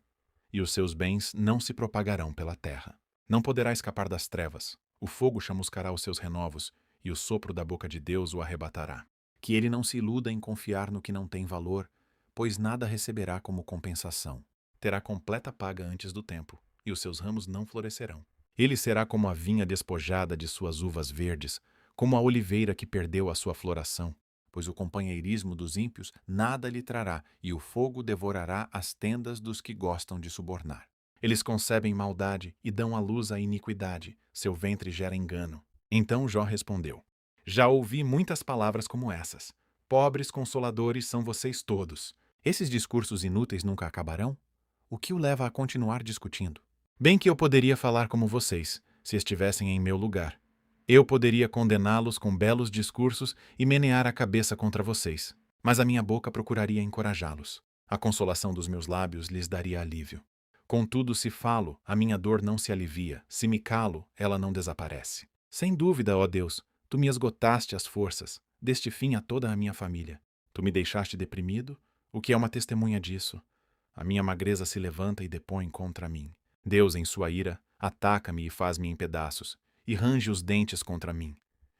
e os seus bens não se propagarão pela terra. Não poderá escapar das trevas, o fogo chamuscará os seus renovos, e o sopro da boca de Deus o arrebatará. Que ele não se iluda em confiar no que não tem valor, pois nada receberá como compensação. Terá completa paga antes do tempo, e os seus ramos não florescerão. Ele será como a vinha despojada de suas uvas verdes, como a oliveira que perdeu a sua floração, pois o companheirismo dos ímpios nada lhe trará, e o fogo devorará as tendas dos que gostam de subornar. Eles concebem maldade e dão à luz a iniquidade, seu ventre gera engano. Então Jó respondeu: Já ouvi muitas palavras como essas. Pobres consoladores são vocês todos. Esses discursos inúteis nunca acabarão? O que o leva a continuar discutindo? Bem que eu poderia falar como vocês, se estivessem em meu lugar. Eu poderia condená-los com belos discursos e menear a cabeça contra vocês. Mas a minha boca procuraria encorajá-los. A consolação dos meus lábios lhes daria alívio. Contudo, se falo, a minha dor não se alivia. Se me calo, ela não desaparece. Sem dúvida, ó Deus, tu me esgotaste as forças, deste fim a toda a minha família. Tu me deixaste deprimido, o que é uma testemunha disso. A minha magreza se levanta e depõe contra mim. Deus, em sua ira, ataca-me e faz-me em pedaços, e range os dentes contra mim.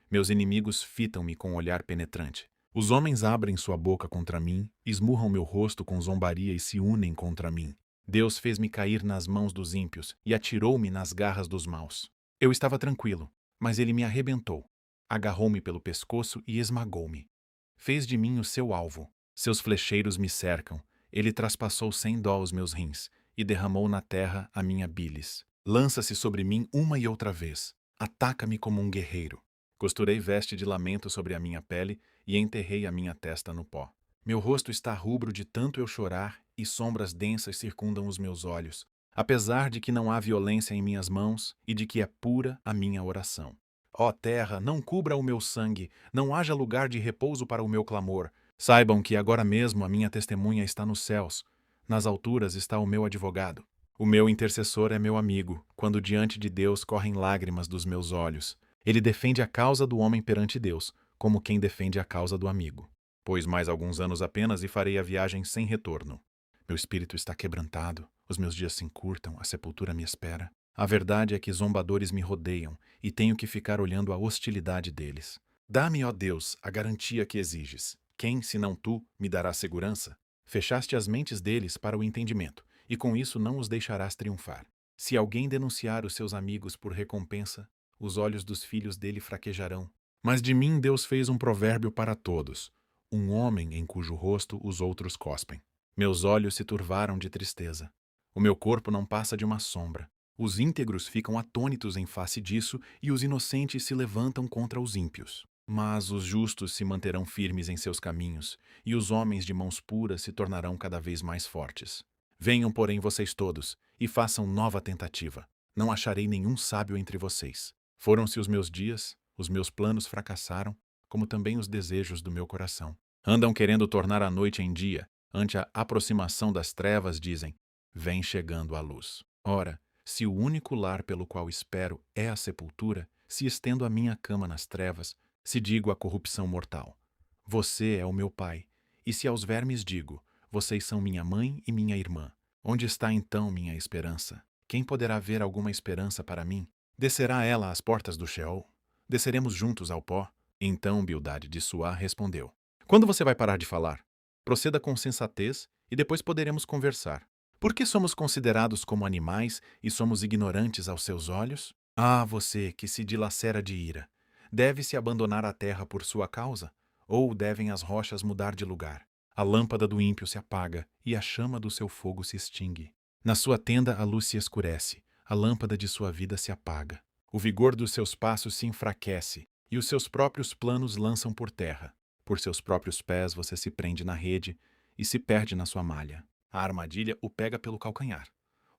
Meus inimigos fitam-me com um olhar penetrante. Os homens abrem sua boca contra mim, esmurram meu rosto com zombaria e se unem contra mim. Deus fez-me cair nas mãos dos ímpios e atirou-me nas garras dos maus. Eu estava tranquilo, mas ele me arrebentou. Agarrou-me pelo pescoço e esmagou-me. Fez de mim o seu alvo. Seus flecheiros me cercam. Ele traspassou sem dó os meus rins e derramou na terra a minha bilis. Lança-se sobre mim uma e outra vez. Ataca-me como um guerreiro. Costurei veste de lamento sobre a minha pele e enterrei a minha testa no pó. Meu rosto está rubro de tanto eu chorar e sombras densas circundam os meus olhos, apesar de que não há violência em minhas mãos e de que é pura a minha oração. Ó terra, não cubra o meu sangue, não haja lugar de repouso para o meu clamor. Saibam que agora mesmo a minha testemunha está nos céus. Nas alturas está o meu advogado. O meu intercessor é meu amigo, quando diante de Deus correm lágrimas dos meus olhos. Ele defende a causa do homem perante Deus, como quem defende a causa do amigo. Pois mais alguns anos apenas e farei a viagem sem retorno. Meu espírito está quebrantado, os meus dias se encurtam, a sepultura me espera. A verdade é que zombadores me rodeiam e tenho que ficar olhando a hostilidade deles. Dá-me, ó Deus, a garantia que exiges. Quem, senão tu, me dará segurança? Fechaste as mentes deles para o entendimento, e com isso não os deixarás triunfar. Se alguém denunciar os seus amigos por recompensa, os olhos dos filhos dele fraquejarão. Mas de mim Deus fez um provérbio para todos, um homem em cujo rosto os outros cospem. Meus olhos se turvaram de tristeza. O meu corpo não passa de uma sombra. Os íntegros ficam atônitos em face disso e os inocentes se levantam contra os ímpios. Mas os justos se manterão firmes em seus caminhos, e os homens de mãos puras se tornarão cada vez mais fortes. Venham, porém, vocês todos, e façam nova tentativa. Não acharei nenhum sábio entre vocês. Foram-se os meus dias, os meus planos fracassaram, como também os desejos do meu coração. Andam querendo tornar a noite em dia. Ante a aproximação das trevas, dizem: vem chegando a luz. Ora, se o único lar pelo qual espero é a sepultura, se estendo a minha cama nas trevas, se digo à corrupção mortal: você é o meu pai. E se aos vermes digo: vocês são minha mãe e minha irmã. Onde está então minha esperança? Quem poderá ver alguma esperança para mim? Descerá ela às portas do Sheol? Desceremos juntos ao pó? Então Bildade de Suá respondeu: quando você vai parar de falar? Proceda com sensatez e depois poderemos conversar. Por que somos considerados como animais e somos ignorantes aos seus olhos? Ah, você que se dilacera de ira! Deve-se abandonar a terra por sua causa? Ou devem as rochas mudar de lugar? A lâmpada do ímpio se apaga e a chama do seu fogo se extingue. Na sua tenda a luz se escurece, a lâmpada de sua vida se apaga. O vigor dos seus passos se enfraquece e os seus próprios planos lançam por terra. Por seus próprios pés você se prende na rede e se perde na sua malha. A armadilha o pega pelo calcanhar.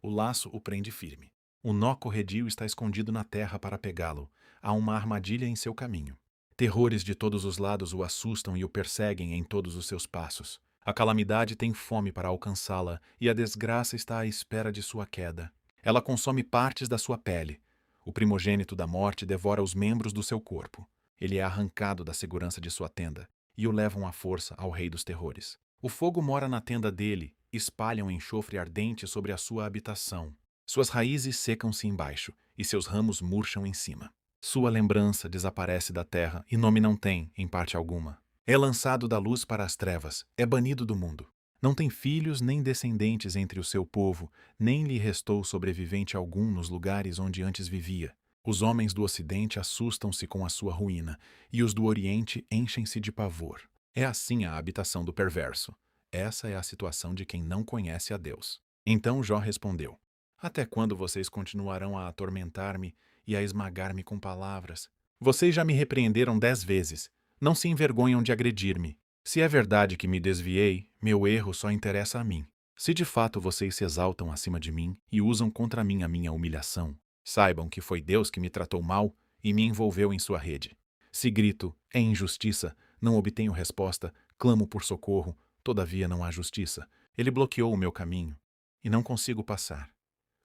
O laço o prende firme. O nó corredio está escondido na terra para pegá-lo. Há uma armadilha em seu caminho. Terrores de todos os lados o assustam e o perseguem em todos os seus passos. A calamidade tem fome para alcançá-la e a desgraça está à espera de sua queda. Ela consome partes da sua pele. O primogênito da morte devora os membros do seu corpo. Ele é arrancado da segurança de sua tenda e o levam à força ao rei dos terrores. O fogo mora na tenda dele, espalham enxofre ardente sobre a sua habitação. Suas raízes secam-se embaixo e seus ramos murcham em cima. Sua lembrança desaparece da terra e nome não tem, em parte alguma. É lançado da luz para as trevas, é banido do mundo. Não tem filhos nem descendentes entre o seu povo, nem lhe restou sobrevivente algum nos lugares onde antes vivia. Os homens do Ocidente assustam-se com a sua ruína, e os do Oriente enchem-se de pavor. É assim a habitação do perverso. Essa é a situação de quem não conhece a Deus. Então Jó respondeu: até quando vocês continuarão a atormentar-me e a esmagar-me com palavras? Vocês já me repreenderam 10 vezes. Não se envergonham de agredir-me. Se é verdade que me desviei, meu erro só interessa a mim. Se de fato vocês se exaltam acima de mim e usam contra mim a minha humilhação, saibam que foi Deus que me tratou mal e me envolveu em sua rede. Se grito, é injustiça, não obtenho resposta, clamo por socorro, todavia não há justiça. Ele bloqueou o meu caminho e não consigo passar.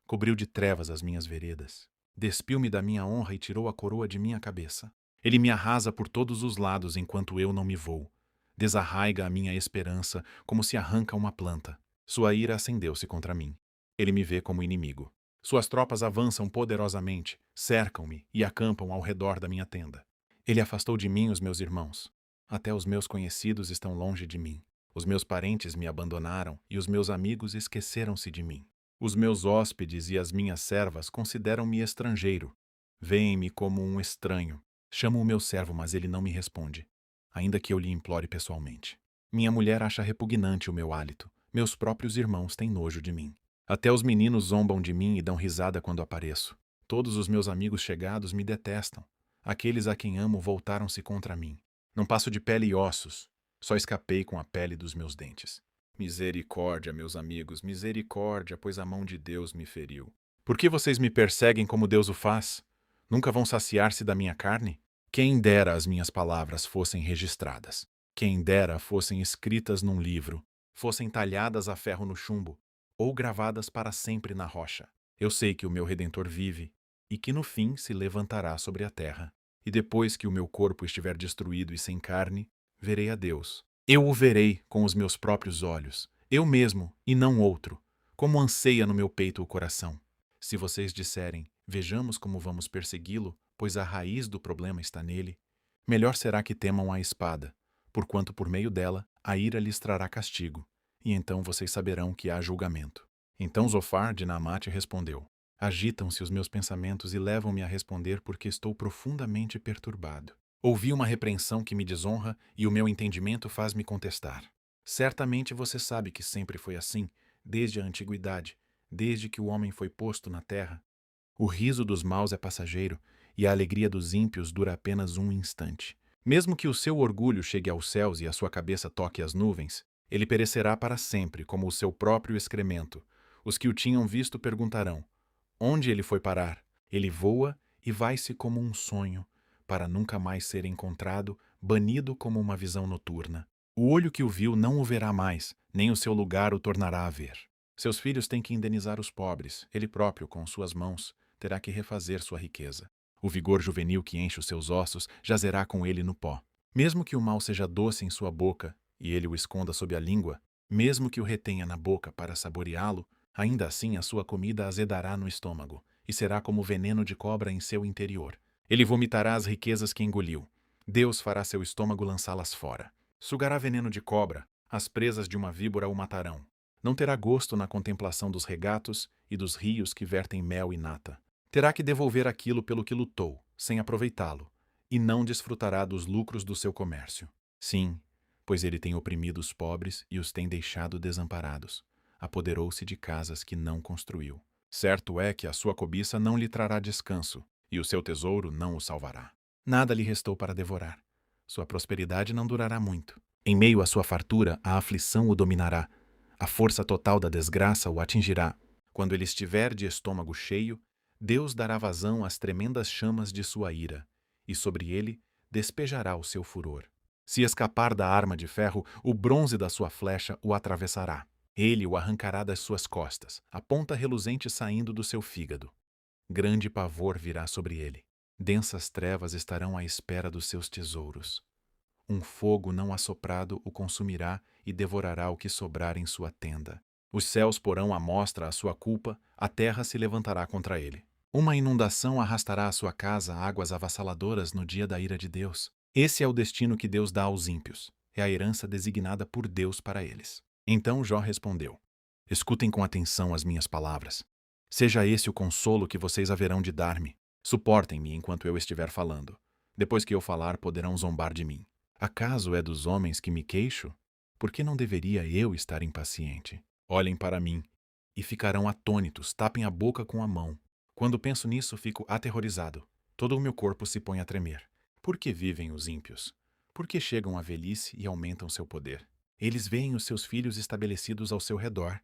Cobriu de trevas as minhas veredas. Despiu-me da minha honra e tirou a coroa de minha cabeça. Ele me arrasa por todos os lados enquanto eu não me vou. Desarraiga a minha esperança como se arranca uma planta. Sua ira acendeu-se contra mim. Ele me vê como inimigo. Suas tropas avançam poderosamente, cercam-me e acampam ao redor da minha tenda. Ele afastou de mim os meus irmãos. Até os meus conhecidos estão longe de mim. Os meus parentes me abandonaram e os meus amigos esqueceram-se de mim. Os meus hóspedes e as minhas servas consideram-me estrangeiro. Veem-me como um estranho. Chamo o meu servo, mas ele não me responde, ainda que eu lhe implore pessoalmente. Minha mulher acha repugnante o meu hálito. Meus próprios irmãos têm nojo de mim. Até os meninos zombam de mim e dão risada quando apareço. Todos os meus amigos chegados me detestam. Aqueles a quem amo voltaram-se contra mim. Não passo de pele e ossos. Só escapei com a pele dos meus dentes. Misericórdia, meus amigos, misericórdia, pois a mão de Deus me feriu. Por que vocês me perseguem como Deus o faz? Nunca vão saciar-se da minha carne? Quem dera as minhas palavras fossem registradas. Quem dera fossem escritas num livro, fossem talhadas a ferro no chumbo, ou gravadas para sempre na rocha. Eu sei que o meu Redentor vive, e que no fim se levantará sobre a terra. E depois que o meu corpo estiver destruído e sem carne, verei a Deus. Eu o verei com os meus próprios olhos, eu mesmo e não outro, como anseia no meu peito o coração. Se vocês disserem, vejamos como vamos persegui-lo, pois a raiz do problema está nele, melhor será que temam a espada, porquanto por meio dela a ira lhes trará castigo, e então vocês saberão que há julgamento. Então Zofar de Naamate respondeu: Agitam-se os meus pensamentos e levam-me a responder porque estou profundamente perturbado. Ouvi uma repreensão que me desonra e o meu entendimento faz-me contestar. Certamente você sabe que sempre foi assim, desde a antiguidade, desde que o homem foi posto na terra. O riso dos maus é passageiro e a alegria dos ímpios dura apenas um instante. Mesmo que o seu orgulho chegue aos céus e a sua cabeça toque as nuvens, ele perecerá para sempre como o seu próprio excremento. Os que o tinham visto perguntarão: onde ele foi parar? Ele voa e vai-se como um sonho, para nunca mais ser encontrado, banido como uma visão noturna. O olho que o viu não o verá mais, nem o seu lugar o tornará a ver. Seus filhos têm que indenizar os pobres, ele próprio, com suas mãos, terá que refazer sua riqueza. O vigor juvenil que enche os seus ossos jazerá com ele no pó. Mesmo que o mal seja doce em sua boca, e ele o esconda sob a língua, mesmo que o retenha na boca para saboreá-lo, ainda assim a sua comida azedará no estômago, e será como veneno de cobra em seu interior. Ele vomitará as riquezas que engoliu. Deus fará seu estômago lançá-las fora. Sugará veneno de cobra, as presas de uma víbora o matarão. Não terá gosto na contemplação dos regatos e dos rios que vertem mel e nata. Terá que devolver aquilo pelo que lutou, sem aproveitá-lo, e não desfrutará dos lucros do seu comércio. Sim, pois ele tem oprimido os pobres e os tem deixado desamparados. Apoderou-se de casas que não construiu. Certo é que a sua cobiça não lhe trará descanso, e o seu tesouro não o salvará. Nada lhe restou para devorar. Sua prosperidade não durará muito. Em meio à sua fartura, a aflição o dominará. A força total da desgraça o atingirá. Quando ele estiver de estômago cheio, Deus dará vazão às tremendas chamas de sua ira, e sobre ele despejará o seu furor. Se escapar da arma de ferro, o bronze da sua flecha o atravessará. Ele o arrancará das suas costas, a ponta reluzente saindo do seu fígado. Grande pavor virá sobre ele. Densas trevas estarão à espera dos seus tesouros. Um fogo não assoprado o consumirá e devorará o que sobrar em sua tenda. Os céus porão à mostra a sua culpa, a terra se levantará contra ele. Uma inundação arrastará à sua casa águas avassaladoras no dia da ira de Deus. Esse é o destino que Deus dá aos ímpios. É a herança designada por Deus para eles. Então Jó respondeu: Escutem com atenção as minhas palavras. Seja esse o consolo que vocês haverão de dar-me. Suportem-me enquanto eu estiver falando. Depois que eu falar, poderão zombar de mim. Acaso é dos homens que me queixo? Por que não deveria eu estar impaciente? Olhem para mim e ficarão atônitos, tapem a boca com a mão. Quando penso nisso, fico aterrorizado. Todo o meu corpo se põe a tremer. Por que vivem os ímpios? Por que chegam à velhice e aumentam seu poder? Eles veem os seus filhos estabelecidos ao seu redor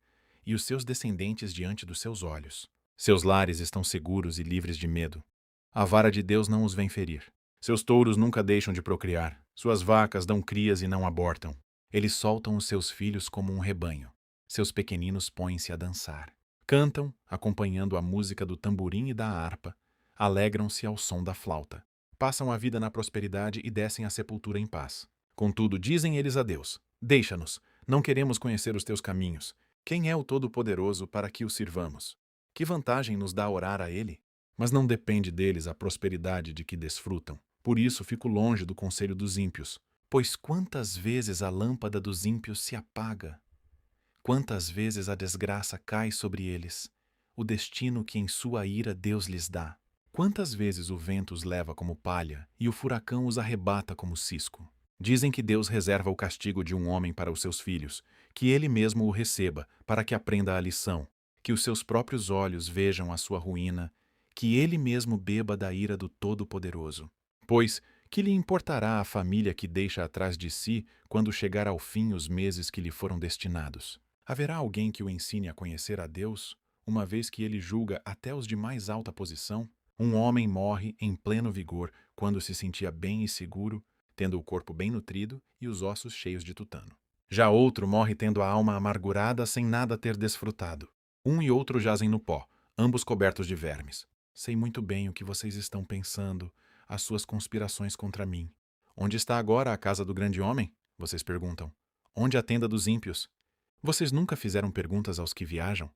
e os seus descendentes diante dos seus olhos. Seus lares estão seguros e livres de medo. A vara de Deus não os vem ferir. Seus touros nunca deixam de procriar. Suas vacas dão crias e não abortam. Eles soltam os seus filhos como um rebanho. Seus pequeninos põem-se a dançar. Cantam, acompanhando a música do tamborim e da harpa. Alegram-se ao som da flauta. Passam a vida na prosperidade e descem à sepultura em paz. Contudo, dizem eles a Deus: Deixa-nos, não queremos conhecer os teus caminhos. Quem é o Todo-Poderoso para que o sirvamos? Que vantagem nos dá orar a Ele? Mas não depende deles a prosperidade de que desfrutam. Por isso fico longe do conselho dos ímpios, Pois quantas vezes a lâmpada dos ímpios se apaga, quantas vezes a desgraça cai sobre eles, o destino que em sua ira Deus lhes dá. Quantas vezes o vento os leva como palha e o furacão os arrebata como cisco. Dizem que Deus reserva o castigo de um homem para os seus filhos, que ele mesmo o receba, para que aprenda a lição, que os seus próprios olhos vejam a sua ruína, que ele mesmo beba da ira do Todo-Poderoso. Pois, que lhe importará a família que deixa atrás de si quando chegar ao fim os meses que lhe foram destinados? Haverá alguém que o ensine a conhecer a Deus, uma vez que ele julga até os de mais alta posição? Um homem morre em pleno vigor quando se sentia bem e seguro, tendo o corpo bem nutrido e os ossos cheios de tutano. Já outro morre tendo a alma amargurada sem nada ter desfrutado. Um e outro jazem no pó, ambos cobertos de vermes. Sei muito bem o que vocês estão pensando, as suas conspirações contra mim. Onde está agora a casa do grande homem? Vocês perguntam. Onde a tenda dos ímpios? Vocês nunca fizeram perguntas aos que viajam?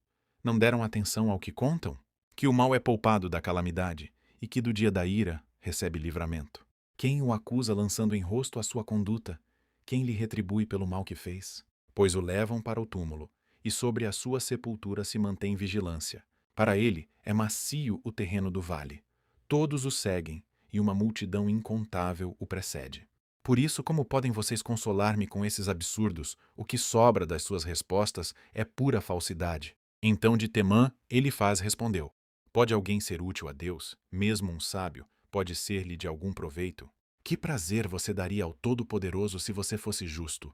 Não deram atenção ao que contam? Que o mal é poupado da calamidade, e que do dia da ira recebe livramento. Quem o acusa lançando em rosto a sua conduta? Quem lhe retribui pelo mal que fez? Pois o levam para o túmulo, e sobre a sua sepultura se mantém vigilância. Para ele é macio o terreno do vale. Todos o seguem, e uma multidão incontável o precede. Por isso, como podem vocês consolar-me com esses absurdos? O que sobra das suas respostas é pura falsidade. Então de Temã, Elifaz respondeu: Pode alguém ser útil a Deus, mesmo um sábio, pode ser-lhe de algum proveito? Que prazer você daria ao Todo-Poderoso se você fosse justo?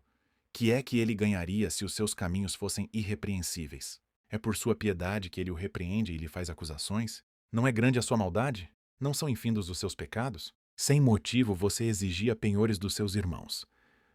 Que é que ele ganharia se os seus caminhos fossem irrepreensíveis? É por sua piedade que ele o repreende e lhe faz acusações? Não é grande a sua maldade? Não são infindos os seus pecados? Sem motivo você exigia penhores dos seus irmãos.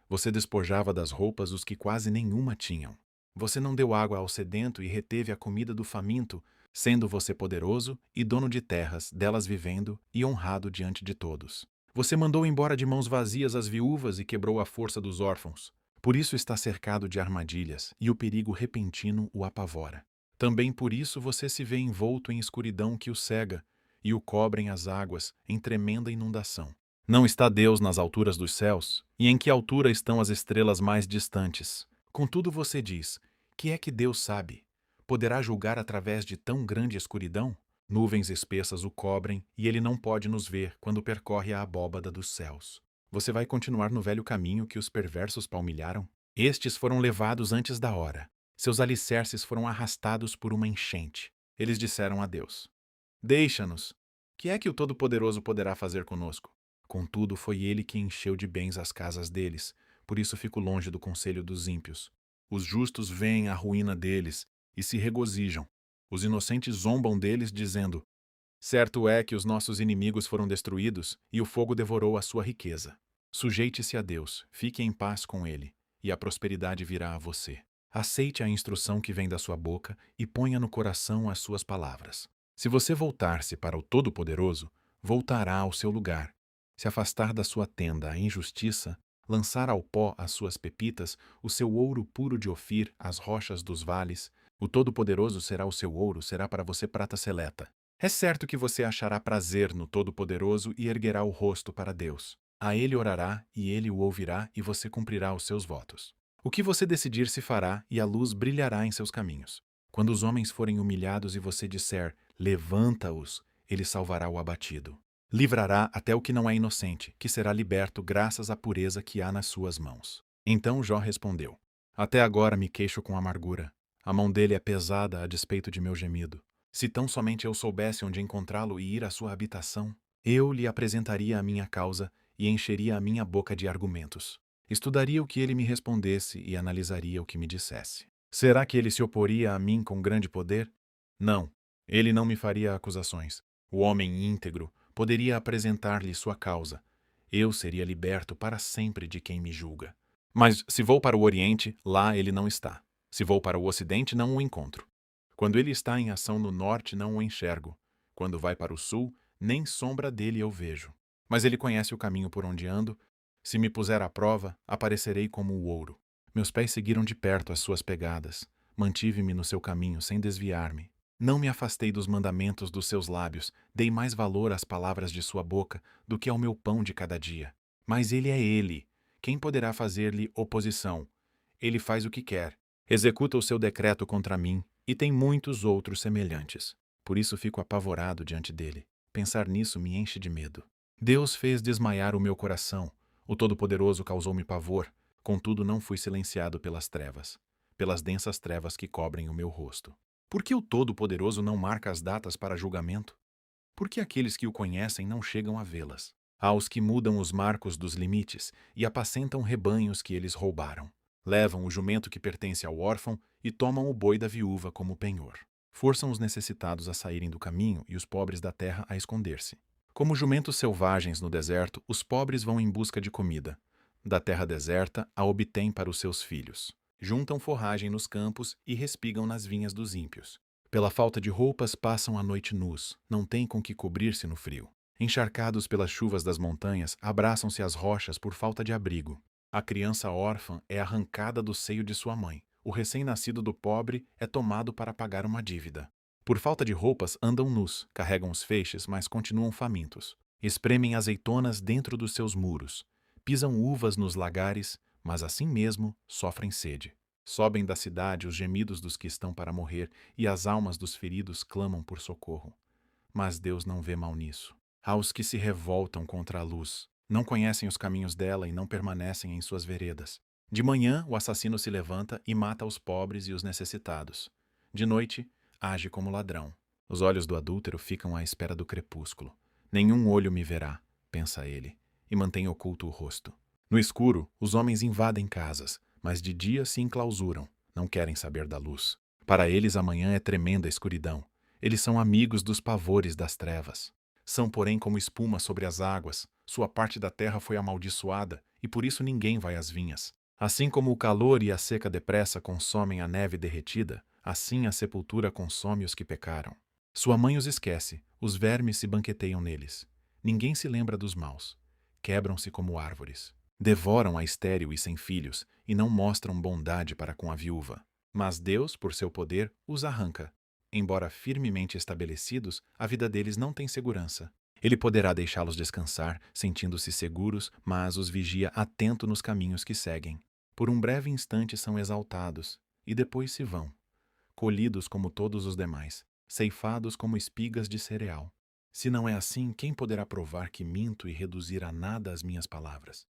Você despojava das roupas os que quase nenhuma tinham. Você não deu água ao sedento e reteve a comida do faminto, sendo você poderoso e dono de terras, delas vivendo e honrado diante de todos. Você mandou embora de mãos vazias as viúvas e quebrou a força dos órfãos. Por isso está cercado de armadilhas, e o perigo repentino o apavora. Também por isso você se vê envolto em escuridão que o cega, e o cobrem as águas em tremenda inundação. Não está Deus nas alturas dos céus? E em que altura estão as estrelas mais distantes? Contudo você diz, que é que Deus sabe? Poderá julgar através de tão grande escuridão? Nuvens espessas o cobrem, e ele não pode nos ver quando percorre a abóbada dos céus. Você vai continuar no velho caminho que os perversos palmilharam? Estes foram levados antes da hora. Seus alicerces foram arrastados por uma enchente. Eles disseram a Deus: Deixa-nos. Que é que o Todo-Poderoso poderá fazer conosco? Contudo, foi ele que encheu de bens as casas deles, por isso fico longe do conselho dos ímpios. Os justos veem a ruína deles e se regozijam. Os inocentes zombam deles, dizendo: Certo é que os nossos inimigos foram destruídos e o fogo devorou a sua riqueza. Sujeite-se a Deus, fique em paz com ele, e a prosperidade virá a você. Aceite a instrução que vem da sua boca e ponha no coração as suas palavras. Se você voltar-se para o Todo-Poderoso, voltará ao seu lugar. Se afastar da sua tenda a injustiça, lançar ao pó as suas pepitas, o seu ouro puro de Ofir, as rochas dos vales, o Todo-Poderoso será o seu ouro, será para você prata seleta. É certo que você achará prazer no Todo-Poderoso e erguerá o rosto para Deus. A ele orará, e ele o ouvirá, e você cumprirá os seus votos. O que você decidir se fará, e a luz brilhará em seus caminhos. Quando os homens forem humilhados e você disser: Levanta-os, ele salvará o abatido. Livrará até o que não é inocente, que será liberto graças à pureza que há nas suas mãos. Então Jó respondeu: Até agora me queixo com amargura. A mão dele é pesada a despeito de meu gemido. Se tão somente eu soubesse onde encontrá-lo e ir à sua habitação, eu lhe apresentaria a minha causa e encheria a minha boca de argumentos. Estudaria o que ele me respondesse e analisaria o que me dissesse. Será que ele se oporia a mim com grande poder? Não. Ele não me faria acusações. O homem íntegro poderia apresentar-lhe sua causa. Eu seria liberto para sempre de quem me julga. Mas se vou para o Oriente, lá ele não está. Se vou para o Ocidente, não o encontro. Quando ele está em ação no Norte, não o enxergo. Quando vai para o Sul, nem sombra dele eu vejo. Mas ele conhece o caminho por onde ando. Se me puser à prova, aparecerei como o ouro. Meus pés seguiram de perto as suas pegadas. Mantive-me no seu caminho sem desviar-me. Não me afastei dos mandamentos dos seus lábios, dei mais valor às palavras de sua boca do que ao meu pão de cada dia. Mas ele é ele. Quem poderá fazer-lhe oposição? Ele faz o que quer, executa o seu decreto contra mim, e tem muitos outros semelhantes. Por isso fico apavorado diante dele. Pensar nisso me enche de medo. Deus fez desmaiar o meu coração. O Todo-Poderoso causou-me pavor. Contudo, não fui silenciado pelas trevas, pelas densas trevas que cobrem o meu rosto. Por que o Todo-Poderoso não marca as datas para julgamento? Por que aqueles que o conhecem não chegam a vê-las? Aos que mudam os marcos dos limites e apacentam rebanhos que eles roubaram. Levam o jumento que pertence ao órfão e tomam o boi da viúva como penhor. Forçam os necessitados a saírem do caminho e os pobres da terra a esconder-se. Como jumentos selvagens no deserto, os pobres vão em busca de comida. Da terra deserta a obtêm para os seus filhos. Juntam forragem nos campos e respigam nas vinhas dos ímpios. Pela falta de roupas passam a noite nus, não têm com que cobrir-se no frio. Encharcados pelas chuvas das montanhas, abraçam-se às rochas por falta de abrigo. A criança órfã é arrancada do seio de sua mãe. O recém-nascido do pobre é tomado para pagar uma dívida. Por falta de roupas, andam nus, carregam os feixes, mas continuam famintos. Espremem azeitonas dentro dos seus muros. Pisam uvas nos lagares, mas assim mesmo sofrem sede. Sobem da cidade os gemidos dos que estão para morrer, e as almas dos feridos clamam por socorro. Mas Deus não vê mal nisso. Aos que se revoltam contra a luz, não conhecem os caminhos dela e não permanecem em suas veredas. De manhã, o assassino se levanta e mata os pobres e os necessitados. De noite, age como ladrão. Os olhos do adúltero ficam à espera do crepúsculo. Nenhum olho me verá, pensa ele, e mantém oculto o rosto. No escuro, os homens invadem casas, mas de dia se enclausuram, não querem saber da luz. Para eles a manhã é tremenda escuridão. Eles são amigos dos pavores das trevas. São, porém, como espuma sobre as águas. Sua parte da terra foi amaldiçoada, e por isso ninguém vai às vinhas. Assim como o calor e a seca depressa consomem a neve derretida, assim a sepultura consome os que pecaram. Sua mãe os esquece, os vermes se banqueteiam neles. Ninguém se lembra dos maus. Quebram-se como árvores. Devoram a estéril e sem filhos, e não mostram bondade para com a viúva. Mas Deus, por seu poder, os arranca. Embora firmemente estabelecidos, a vida deles não tem segurança. Ele poderá deixá-los descansar, sentindo-se seguros, mas os vigia atento nos caminhos que seguem. Por um breve instante são exaltados, e depois se vão, colhidos como todos os demais, ceifados como espigas de cereal. Se não é assim, quem poderá provar que minto e reduzir a nada as minhas palavras?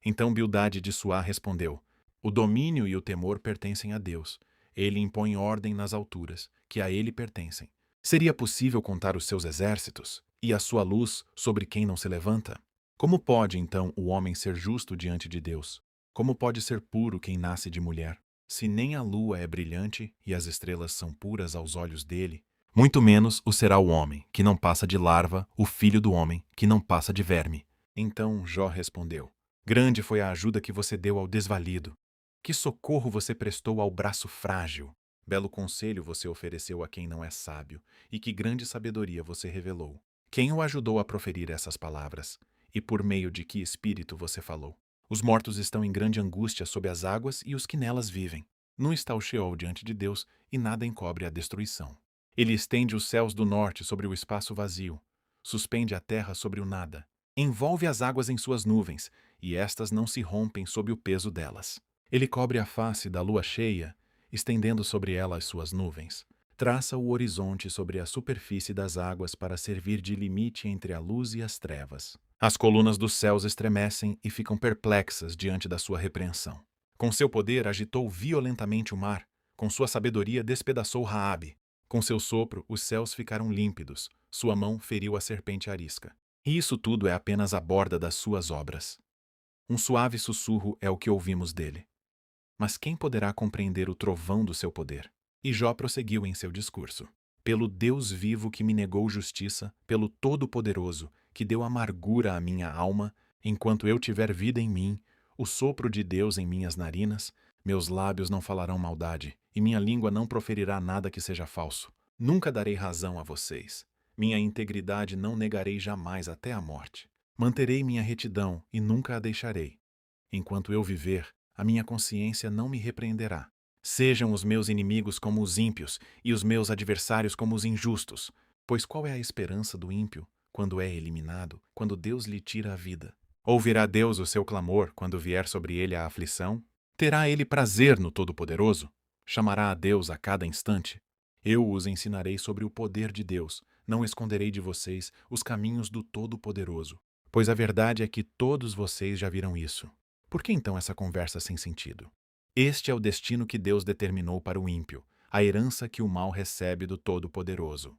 Então Bildade de Suá respondeu: O domínio e o temor pertencem a Deus. Ele impõe ordem nas alturas, que a ele pertencem. Seria possível contar os seus exércitos e a sua luz sobre quem não se levanta? Como pode, então, o homem ser justo diante de Deus? Como pode ser puro quem nasce de mulher? Se nem a lua é brilhante e as estrelas são puras aos olhos dele, muito menos o será o homem, que não passa de larva, o filho do homem, que não passa de verme. Então Jó respondeu: Grande foi a ajuda que você deu ao desvalido. Que socorro você prestou ao braço frágil. Belo conselho você ofereceu a quem não é sábio, e que grande sabedoria você revelou. Quem o ajudou a proferir essas palavras? E por meio de que espírito você falou? Os mortos estão em grande angústia sob as águas e os que nelas vivem. Não está o Sheol diante de Deus e nada encobre a destruição. Ele estende os céus do norte sobre o espaço vazio, suspende a terra sobre o nada, envolve as águas em suas nuvens, e estas não se rompem sob o peso delas. Ele cobre a face da lua cheia, estendendo sobre ela as suas nuvens. Traça o horizonte sobre a superfície das águas para servir de limite entre a luz e as trevas. As colunas dos céus estremecem e ficam perplexas diante da sua repreensão. Com seu poder agitou violentamente o mar, com sua sabedoria despedaçou Raabe. Com seu sopro os céus ficaram límpidos, sua mão feriu a serpente arisca. E isso tudo é apenas a borda das suas obras. Um suave sussurro é o que ouvimos dele. Mas quem poderá compreender o trovão do seu poder? E Jó prosseguiu em seu discurso. Pelo Deus vivo que me negou justiça, pelo Todo-Poderoso, que deu amargura à minha alma, enquanto eu tiver vida em mim, o sopro de Deus em minhas narinas, meus lábios não falarão maldade, e minha língua não proferirá nada que seja falso. Nunca darei razão a vocês. Minha integridade não negarei jamais até a morte. Manterei minha retidão e nunca a deixarei. Enquanto eu viver, a minha consciência não me repreenderá. Sejam os meus inimigos como os ímpios e os meus adversários como os injustos. Pois qual é a esperança do ímpio quando é eliminado, quando Deus lhe tira a vida? Ouvirá Deus o seu clamor quando vier sobre ele a aflição? Terá ele prazer no Todo-Poderoso? Chamará a Deus a cada instante? Eu os ensinarei sobre o poder de Deus, não esconderei de vocês os caminhos do Todo-Poderoso. Pois a verdade é que todos vocês já viram isso. Por que então essa conversa sem sentido? Este é o destino que Deus determinou para o ímpio, a herança que o mal recebe do Todo-Poderoso.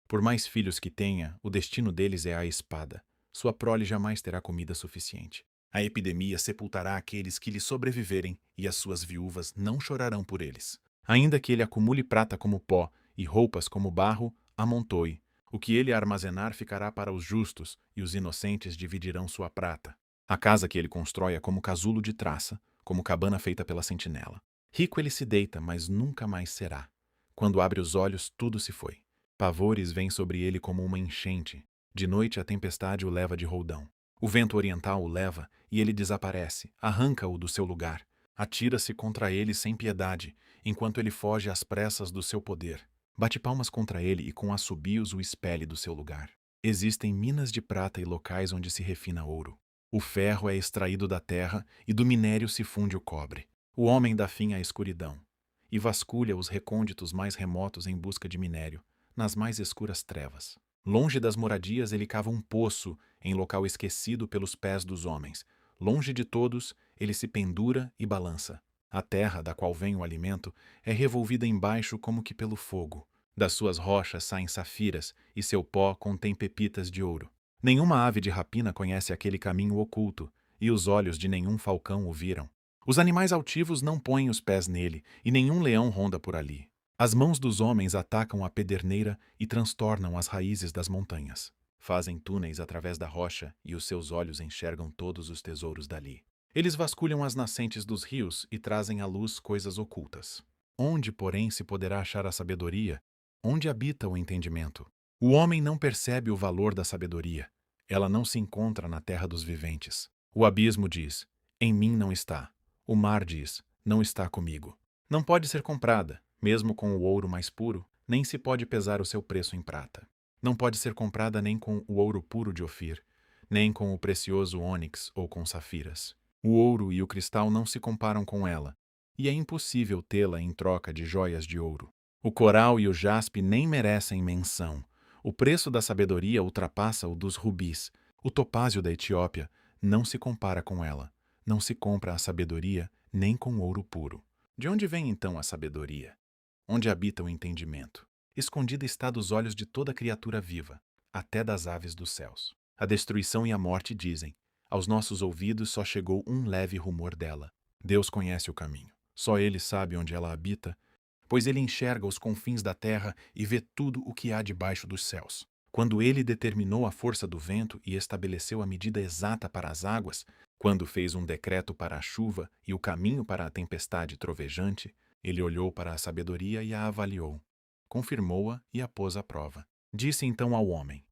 Por mais filhos que tenha, o destino deles é a espada. Sua prole jamais terá comida suficiente. A epidemia sepultará aqueles que lhe sobreviverem, e as suas viúvas não chorarão por eles. Ainda que ele acumule prata como pó e roupas como barro, amontoe. O que ele armazenar ficará para os justos, e os inocentes dividirão sua prata. A casa que ele constrói é como casulo de traça, como cabana feita pela sentinela. Rico ele se deita, mas nunca mais será. Quando abre os olhos, tudo se foi. Pavores vêm sobre ele como uma enchente. De noite a tempestade o leva de roldão. O vento oriental o leva e ele desaparece, arranca-o do seu lugar. Atira-se contra ele sem piedade, enquanto ele foge às pressas do seu poder. Bate palmas contra ele e com assobios o expele do seu lugar. Existem minas de prata e locais onde se refina ouro. O ferro é extraído da terra e do minério se funde o cobre. O homem dá fim à escuridão e vasculha os recônditos mais remotos em busca de minério, nas mais escuras trevas. Longe das moradias ele cava um poço em local esquecido pelos pés dos homens. Longe de todos, ele se pendura e balança. A terra, da qual vem o alimento, é revolvida embaixo como que pelo fogo. Das suas rochas saem safiras, e seu pó contém pepitas de ouro. Nenhuma ave de rapina conhece aquele caminho oculto, e os olhos de nenhum falcão o viram. Os animais altivos não põem os pés nele, e nenhum leão ronda por ali. As mãos dos homens atacam a pederneira e transtornam as raízes das montanhas. Fazem túneis através da rocha e os seus olhos enxergam todos os tesouros dali. Eles vasculham as nascentes dos rios e trazem à luz coisas ocultas. Onde, porém, se poderá achar a sabedoria? Onde habita o entendimento? O homem não percebe o valor da sabedoria. Ela não se encontra na terra dos viventes. O abismo diz: em mim não está. O mar diz: não está comigo. Não pode ser comprada. Mesmo com o ouro mais puro, nem se pode pesar o seu preço em prata. Não pode ser comprada nem com o ouro puro de Ofir, nem com o precioso ônix ou com safiras. O ouro e o cristal não se comparam com ela, e é impossível tê-la em troca de joias de ouro. O coral e o jaspe nem merecem menção. O preço da sabedoria ultrapassa o dos rubis. O topázio da Etiópia não se compara com ela. Não se compra a sabedoria nem com ouro puro. De onde vem então a sabedoria? Onde habita o entendimento? Escondida está dos olhos de toda criatura viva, até das aves dos céus. A destruição e a morte dizem: aos nossos ouvidos só chegou um leve rumor dela. Deus conhece o caminho. Só Ele sabe onde ela habita, pois Ele enxerga os confins da terra e vê tudo o que há debaixo dos céus. Quando Ele determinou a força do vento e estabeleceu a medida exata para as águas, quando fez um decreto para a chuva e o caminho para a tempestade trovejante, ele olhou para a sabedoria e a avaliou. Confirmou-a e a pôs à prova. Disse então ao homem: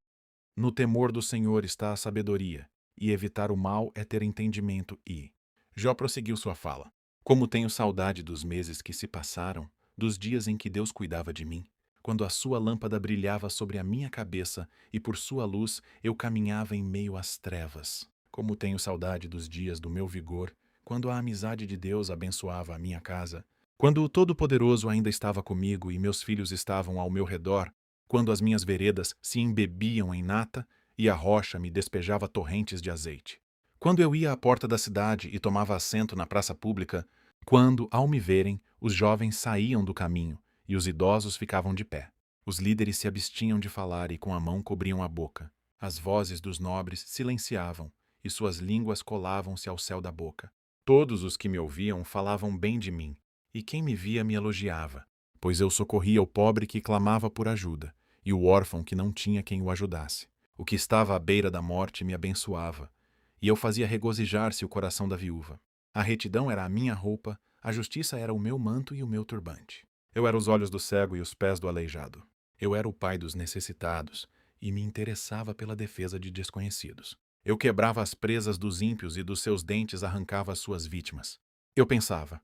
no temor do Senhor está a sabedoria, e evitar o mal é ter entendimento e... Jó prosseguiu sua fala. Como tenho saudade dos meses que se passaram, dos dias em que Deus cuidava de mim, quando a sua lâmpada brilhava sobre a minha cabeça e por sua luz eu caminhava em meio às trevas. Como tenho saudade dos dias do meu vigor, quando a amizade de Deus abençoava a minha casa, quando o Todo-Poderoso ainda estava comigo e meus filhos estavam ao meu redor, quando as minhas veredas se embebiam em nata e a rocha me despejava torrentes de azeite. Quando eu ia à porta da cidade e tomava assento na praça pública, quando, ao me verem, os jovens saíam do caminho e os idosos ficavam de pé. Os líderes se abstinham de falar e com a mão cobriam a boca. As vozes dos nobres silenciavam e suas línguas colavam-se ao céu da boca. Todos os que me ouviam falavam bem de mim, e quem me via me elogiava, pois eu socorria o pobre que clamava por ajuda, e o órfão que não tinha quem o ajudasse. O que estava à beira da morte me abençoava, e eu fazia regozijar-se o coração da viúva. A retidão era a minha roupa, a justiça era o meu manto e o meu turbante. Eu era os olhos do cego e os pés do aleijado. Eu era o pai dos necessitados, e me interessava pela defesa de desconhecidos. Eu quebrava as presas dos ímpios e dos seus dentes arrancava as suas vítimas. Eu pensava: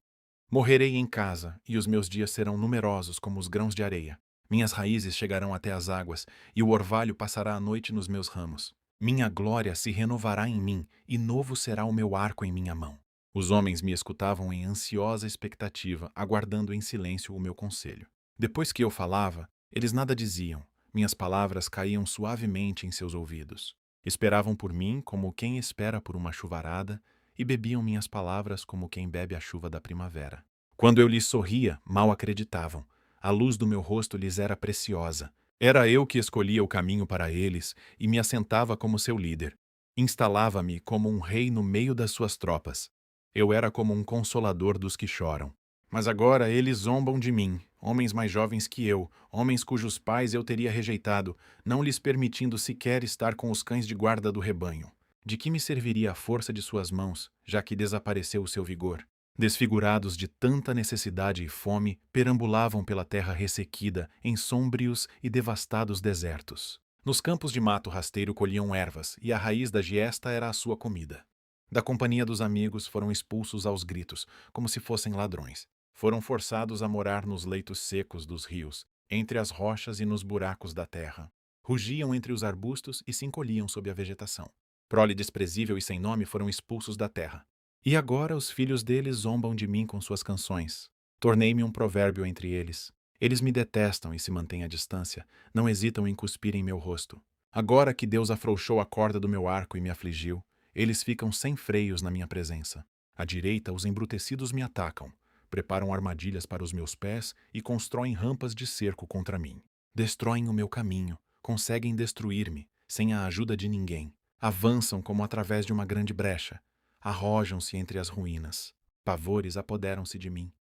morrerei em casa, e os meus dias serão numerosos como os grãos de areia. Minhas raízes chegarão até as águas, e o orvalho passará a noite nos meus ramos. Minha glória se renovará em mim, e novo será o meu arco em minha mão. Os homens me escutavam em ansiosa expectativa, aguardando em silêncio o meu conselho. Depois que eu falava, eles nada diziam. Minhas palavras caíam suavemente em seus ouvidos. Esperavam por mim como quem espera por uma chuvarada, e bebiam minhas palavras como quem bebe a chuva da primavera. Quando eu lhes sorria, mal acreditavam. A luz do meu rosto lhes era preciosa. Era eu que escolhia o caminho para eles e me assentava como seu líder. Instalava-me como um rei no meio das suas tropas. Eu era como um consolador dos que choram. Mas agora eles zombam de mim, homens mais jovens que eu, homens cujos pais eu teria rejeitado, não lhes permitindo sequer estar com os cães de guarda do rebanho. De que me serviria a força de suas mãos, já que desapareceu o seu vigor? Desfigurados de tanta necessidade e fome, perambulavam pela terra ressequida, em sômbrios e devastados desertos. Nos campos de mato rasteiro colhiam ervas, e a raiz da giesta era a sua comida. Da companhia dos amigos foram expulsos aos gritos, como se fossem ladrões. Foram forçados a morar nos leitos secos dos rios, entre as rochas e nos buracos da terra. Rugiam entre os arbustos e se encolhiam sob a vegetação. Prole desprezível e sem nome foram expulsos da terra. E agora os filhos deles zombam de mim com suas canções. Tornei-me um provérbio entre eles. Eles me detestam e se mantêm à distância, não hesitam em cuspir em meu rosto. Agora que Deus afrouxou a corda do meu arco e me afligiu, eles ficam sem freios na minha presença. À direita, os embrutecidos me atacam, preparam armadilhas para os meus pés e constroem rampas de cerco contra mim. Destroem o meu caminho, conseguem destruir-me, sem a ajuda de ninguém. Avançam como através de uma grande brecha. Arrojam-se entre as ruínas. Pavores apoderam-se de mim.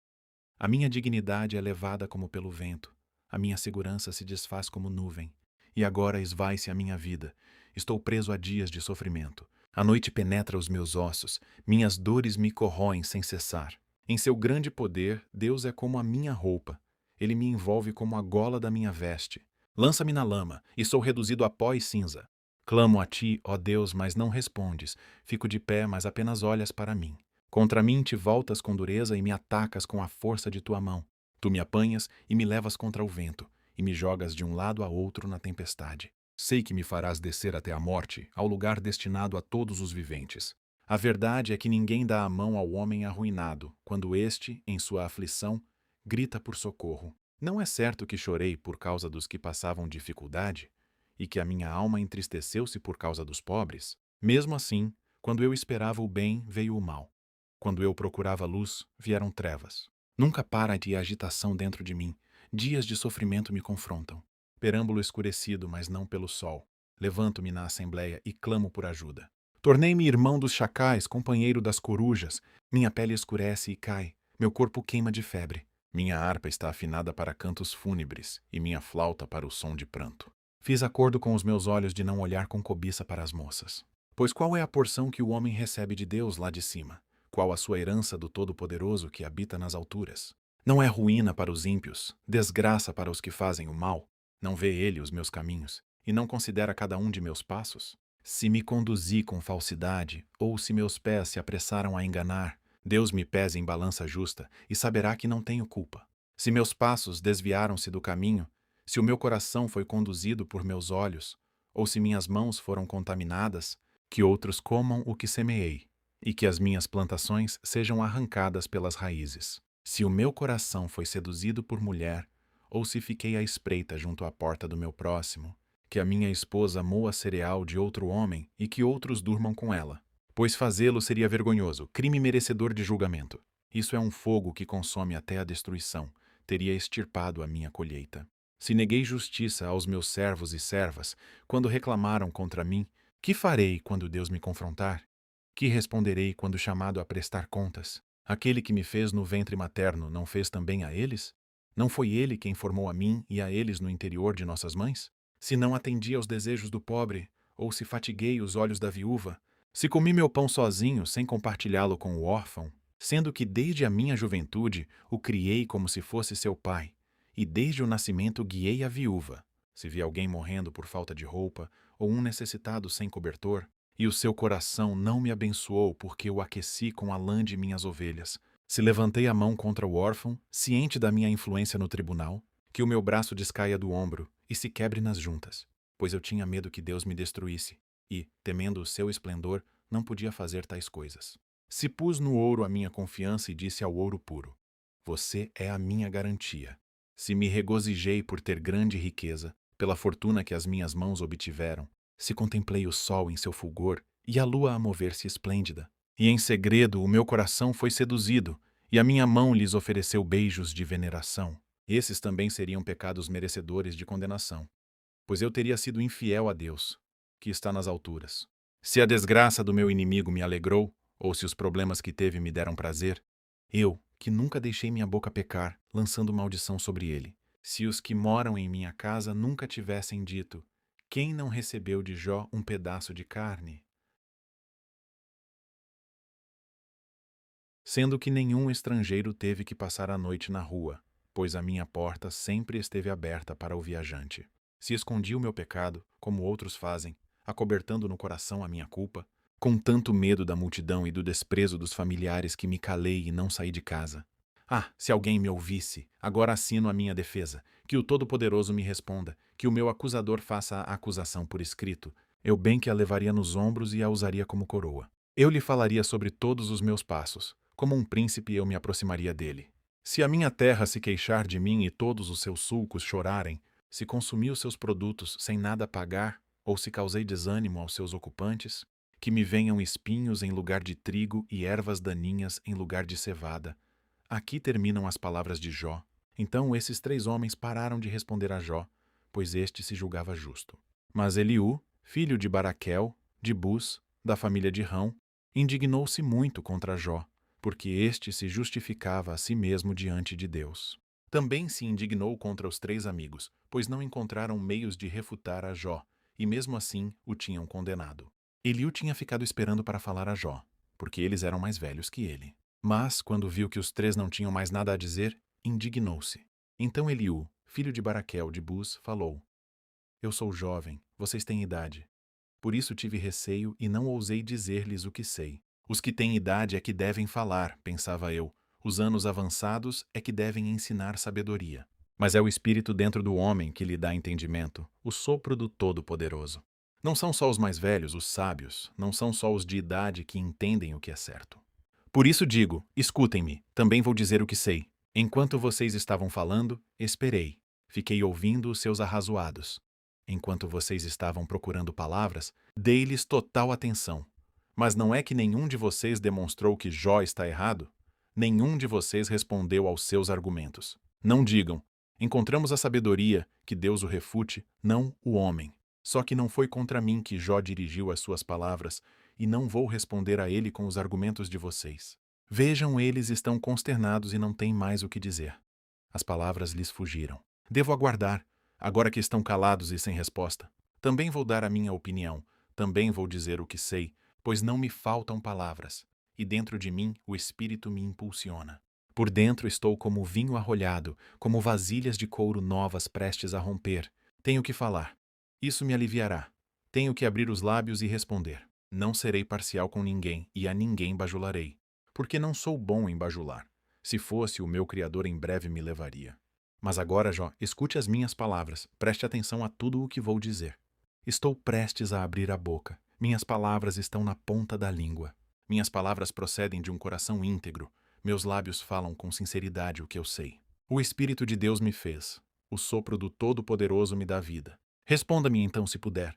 A minha dignidade é levada como pelo vento. A minha segurança se desfaz como nuvem. E agora esvai-se a minha vida. Estou preso a dias de sofrimento. A noite penetra os meus ossos. Minhas dores me corroem sem cessar. Em seu grande poder, Deus é como a minha roupa. Ele me envolve como a gola da minha veste. Lança-me na lama, e sou reduzido a pó e cinza. Clamo a ti, ó Deus, mas não respondes. Fico de pé, mas apenas olhas para mim. Contra mim te voltas com dureza e me atacas com a força de tua mão. Tu me apanhas e me levas contra o vento, e me jogas de um lado a outro na tempestade. Sei que me farás descer até a morte, ao lugar destinado a todos os viventes. A verdade é que ninguém dá a mão ao homem arruinado, quando este, em sua aflição, grita por socorro. Não é certo que chorei por causa dos que passavam dificuldade? E que a minha alma entristeceu-se por causa dos pobres? Mesmo assim, quando eu esperava o bem, veio o mal. Quando eu procurava luz, vieram trevas. Nunca para de agitação dentro de mim. Dias de sofrimento me confrontam. Perâmbulo escurecido, mas não pelo sol. Levanto-me na assembleia e clamo por ajuda. Tornei-me irmão dos chacais, companheiro das corujas. Minha pele escurece e cai. Meu corpo queima de febre. Minha harpa está afinada para cantos fúnebres e minha flauta para o som de pranto. Fiz acordo com os meus olhos de não olhar com cobiça para as moças. Pois qual é a porção que o homem recebe de Deus lá de cima? Qual a sua herança do Todo-Poderoso que habita nas alturas? Não é ruína para os ímpios, desgraça para os que fazem o mal? Não vê ele os meus caminhos, e não considera cada um de meus passos? Se me conduzi com falsidade, ou se meus pés se apressaram a enganar, Deus me pese em balança justa e saberá que não tenho culpa. Se meus passos desviaram-se do caminho, se o meu coração foi conduzido por meus olhos, ou se minhas mãos foram contaminadas, que outros comam o que semeei, e que as minhas plantações sejam arrancadas pelas raízes. Se o meu coração foi seduzido por mulher, ou se fiquei à espreita junto à porta do meu próximo, que a minha esposa moa cereal de outro homem e que outros durmam com ela. Pois fazê-lo seria vergonhoso, crime merecedor de julgamento. Isso é um fogo que consome até a destruição, teria extirpado a minha colheita. Se neguei justiça aos meus servos e servas, quando reclamaram contra mim, que farei quando Deus me confrontar? Que responderei quando chamado a prestar contas? Aquele que me fez no ventre materno não fez também a eles? Não foi ele quem formou a mim e a eles no interior de nossas mães? Se não atendi aos desejos do pobre, ou se fatiguei os olhos da viúva, se comi meu pão sozinho, sem compartilhá-lo com o órfão, sendo que desde a minha juventude o criei como se fosse seu pai, e desde o nascimento guiei a viúva. Se vi alguém morrendo por falta de roupa, ou um necessitado sem cobertor, e o seu coração não me abençoou porque o aqueci com a lã de minhas ovelhas, se levantei a mão contra o órfão, ciente da minha influência no tribunal, que o meu braço descaia do ombro e se quebre nas juntas, pois eu tinha medo que Deus me destruísse. e, temendo o seu esplendor, não podia fazer tais coisas. Se pus no ouro a minha confiança e disse ao ouro puro: Você é a minha garantia. Se me regozijei por ter grande riqueza, pela fortuna que as minhas mãos obtiveram, se contemplei o sol em seu fulgor e a lua a mover-se esplêndida, e em segredo o meu coração foi seduzido, e a minha mão lhes ofereceu beijos de veneração. Esses também seriam pecados merecedores de condenação, pois eu teria sido infiel a Deus, que está nas alturas. Se a desgraça do meu inimigo me alegrou, ou se os problemas que teve me deram prazer, eu, que nunca deixei minha boca pecar, lançando maldição sobre ele. Se os que moram em minha casa nunca tivessem dito: Quem não recebeu de Jó um pedaço de carne? Sendo que nenhum estrangeiro teve que passar a noite na rua, pois a minha porta sempre esteve aberta para o viajante. Se escondi o meu pecado, como outros fazem, acobertando no coração a minha culpa, com tanto medo da multidão e do desprezo dos familiares que me calei e não saí de casa. Ah, se alguém me ouvisse, agora assino a minha defesa, que o Todo-Poderoso me responda, que o meu acusador faça a acusação por escrito, eu bem que a levaria nos ombros e a usaria como coroa. Eu lhe falaria sobre todos os meus passos, como um príncipe eu me aproximaria dele. Se a minha terra se queixar de mim e todos os seus sulcos chorarem, se consumi os seus produtos sem nada pagar, ou se causei desânimo aos seus ocupantes, que me venham espinhos em lugar de trigo e ervas daninhas em lugar de cevada. Aqui terminam as palavras de Jó. Então esses 3 homens pararam de responder a Jó, pois este se julgava justo. Mas Eliú, filho de Baraquel, de Bus, da família de Rão, indignou-se muito contra Jó, porque este se justificava a si mesmo diante de Deus. Também se indignou contra os 3 amigos, pois não encontraram meios de refutar a Jó, e mesmo assim o tinham condenado. Eliú tinha ficado esperando para falar a Jó, porque eles eram mais velhos que ele. Mas, quando viu que os 3 não tinham mais nada a dizer, indignou-se. Então Eliú, filho de Baraquel de Bus, falou: Eu sou jovem, vocês têm idade. Por isso tive receio e não ousei dizer-lhes o que sei. Os que têm idade é que devem falar, pensava eu. Os anos avançados é que devem ensinar sabedoria. Mas é o espírito dentro do homem que lhe dá entendimento, o sopro do Todo-Poderoso. Não são só os mais velhos, os sábios, não são só os de idade que entendem o que é certo. Por isso digo, escutem-me, também vou dizer o que sei. Enquanto vocês estavam falando, esperei. Fiquei ouvindo os seus arrazoados. Enquanto vocês estavam procurando palavras, dei-lhes total atenção. Mas não é que nenhum de vocês demonstrou que Jó está errado? Nenhum de vocês respondeu aos seus argumentos. Não digam: encontramos a sabedoria, que Deus o refute, não o homem. Só que não foi contra mim que Jó dirigiu as suas palavras, e não vou responder a ele com os argumentos de vocês. Vejam, eles estão consternados e não têm mais o que dizer. As palavras lhes fugiram. Devo aguardar, agora que estão calados e sem resposta. Também vou dar a minha opinião, também vou dizer o que sei, pois não me faltam palavras, e dentro de mim o Espírito me impulsiona. Por dentro estou como vinho arrolhado, como vasilhas de couro novas prestes a romper. Tenho que falar. Isso me aliviará. Tenho que abrir os lábios e responder. Não serei parcial com ninguém e a ninguém bajularei, porque não sou bom em bajular. Se fosse, o meu Criador em breve me levaria. Mas agora, Jó, escute as minhas palavras, preste atenção a tudo o que vou dizer. Estou prestes a abrir a boca. Minhas palavras estão na ponta da língua. Minhas palavras procedem de um coração íntegro. Meus lábios falam com sinceridade o que eu sei. O Espírito de Deus me fez. O sopro do Todo-Poderoso me dá vida. Responda-me então se puder.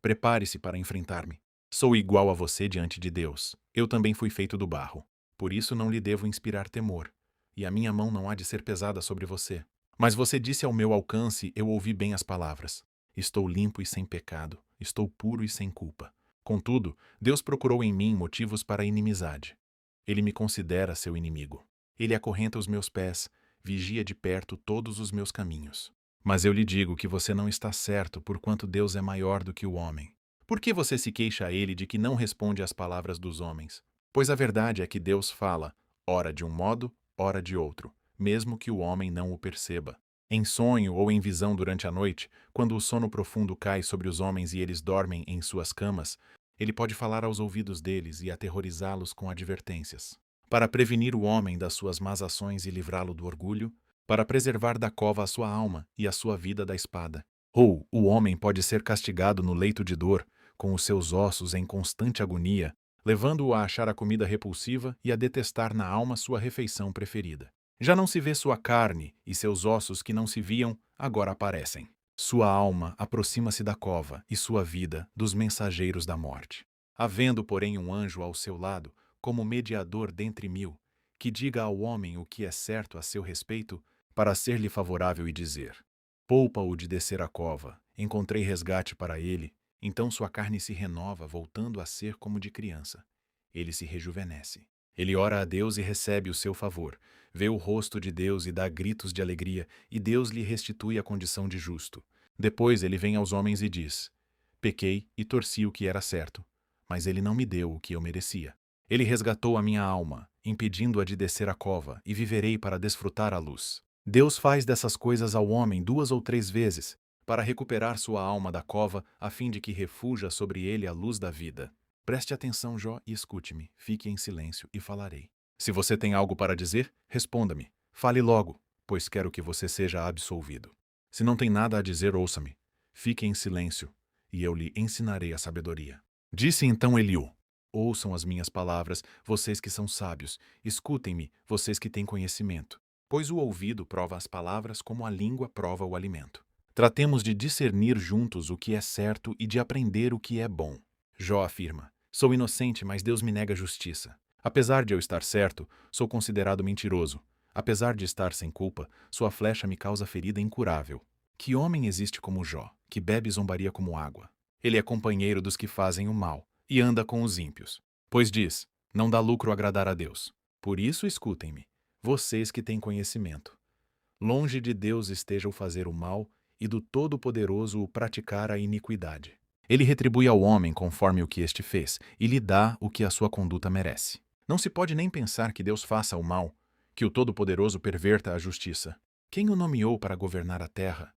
Prepare-se para enfrentar-me. Sou igual a você diante de Deus. Eu também fui feito do barro. Por isso não lhe devo inspirar temor. E a minha mão não há de ser pesada sobre você. Mas você disse ao meu alcance, eu ouvi bem as palavras. Estou limpo e sem pecado. Estou puro e sem culpa. Contudo, Deus procurou em mim motivos para a inimizade. Ele me considera seu inimigo. Ele acorrenta os meus pés, vigia de perto todos os meus caminhos. Mas eu lhe digo que você não está certo, porquanto Deus é maior do que o homem. Por que você se queixa a ele de que não responde às palavras dos homens? Pois a verdade é que Deus fala, ora de um modo, ora de outro, mesmo que o homem não o perceba. Em sonho ou em visão durante a noite, quando o sono profundo cai sobre os homens e eles dormem em suas camas, ele pode falar aos ouvidos deles e aterrorizá-los com advertências. Para prevenir o homem das suas más ações e livrá-lo do orgulho, para preservar da cova a sua alma e a sua vida da espada. Ou o homem pode ser castigado no leito de dor, com os seus ossos em constante agonia, levando-o a achar a comida repulsiva e a detestar na alma sua refeição preferida. Já não se vê sua carne, e seus ossos que não se viam, agora aparecem. Sua alma aproxima-se da cova, e sua vida dos mensageiros da morte. Havendo, porém, um anjo ao seu lado, como mediador dentre mil, que diga ao homem o que é certo a seu respeito, para ser-lhe favorável e dizer: poupa-o de descer à cova, encontrei resgate para ele, então sua carne se renova, voltando a ser como de criança. Ele se rejuvenesce. Ele ora a Deus e recebe o seu favor, vê o rosto de Deus e dá gritos de alegria, e Deus lhe restitui a condição de justo. Depois ele vem aos homens e diz: pequei e torci o que era certo, mas ele não me deu o que eu merecia. Ele resgatou a minha alma, impedindo-a de descer à cova, e viverei para desfrutar a luz. Deus faz dessas coisas ao homem 2 ou 3 vezes, para recuperar sua alma da cova, a fim de que refuja sobre ele a luz da vida. Preste atenção, Jó, e escute-me. Fique em silêncio e falarei. Se você tem algo para dizer, responda-me. Fale logo, pois quero que você seja absolvido. Se não tem nada a dizer, ouça-me. Fique em silêncio, e eu lhe ensinarei a sabedoria. Disse então Eliú: ouçam as minhas palavras, vocês que são sábios. Escutem-me, vocês que têm conhecimento. Pois o ouvido prova as palavras como a língua prova o alimento. Tratemos de discernir juntos o que é certo e de aprender o que é bom. Jó afirma: sou inocente, mas Deus me nega justiça. Apesar de eu estar certo, sou considerado mentiroso. Apesar de estar sem culpa, sua flecha me causa ferida incurável. Que homem existe como Jó, que bebe zombaria como água? Ele é companheiro dos que fazem o mal e anda com os ímpios. Pois diz: não dá lucro agradar a Deus. Por isso escutem-me, vocês que têm conhecimento. Longe de Deus esteja o fazer o mal, e do Todo-Poderoso o praticar a iniquidade. Ele retribui ao homem conforme o que este fez, e lhe dá o que a sua conduta merece. Não se pode nem pensar que Deus faça o mal, que o Todo-Poderoso perverta a justiça. Quem o nomeou para governar a terra?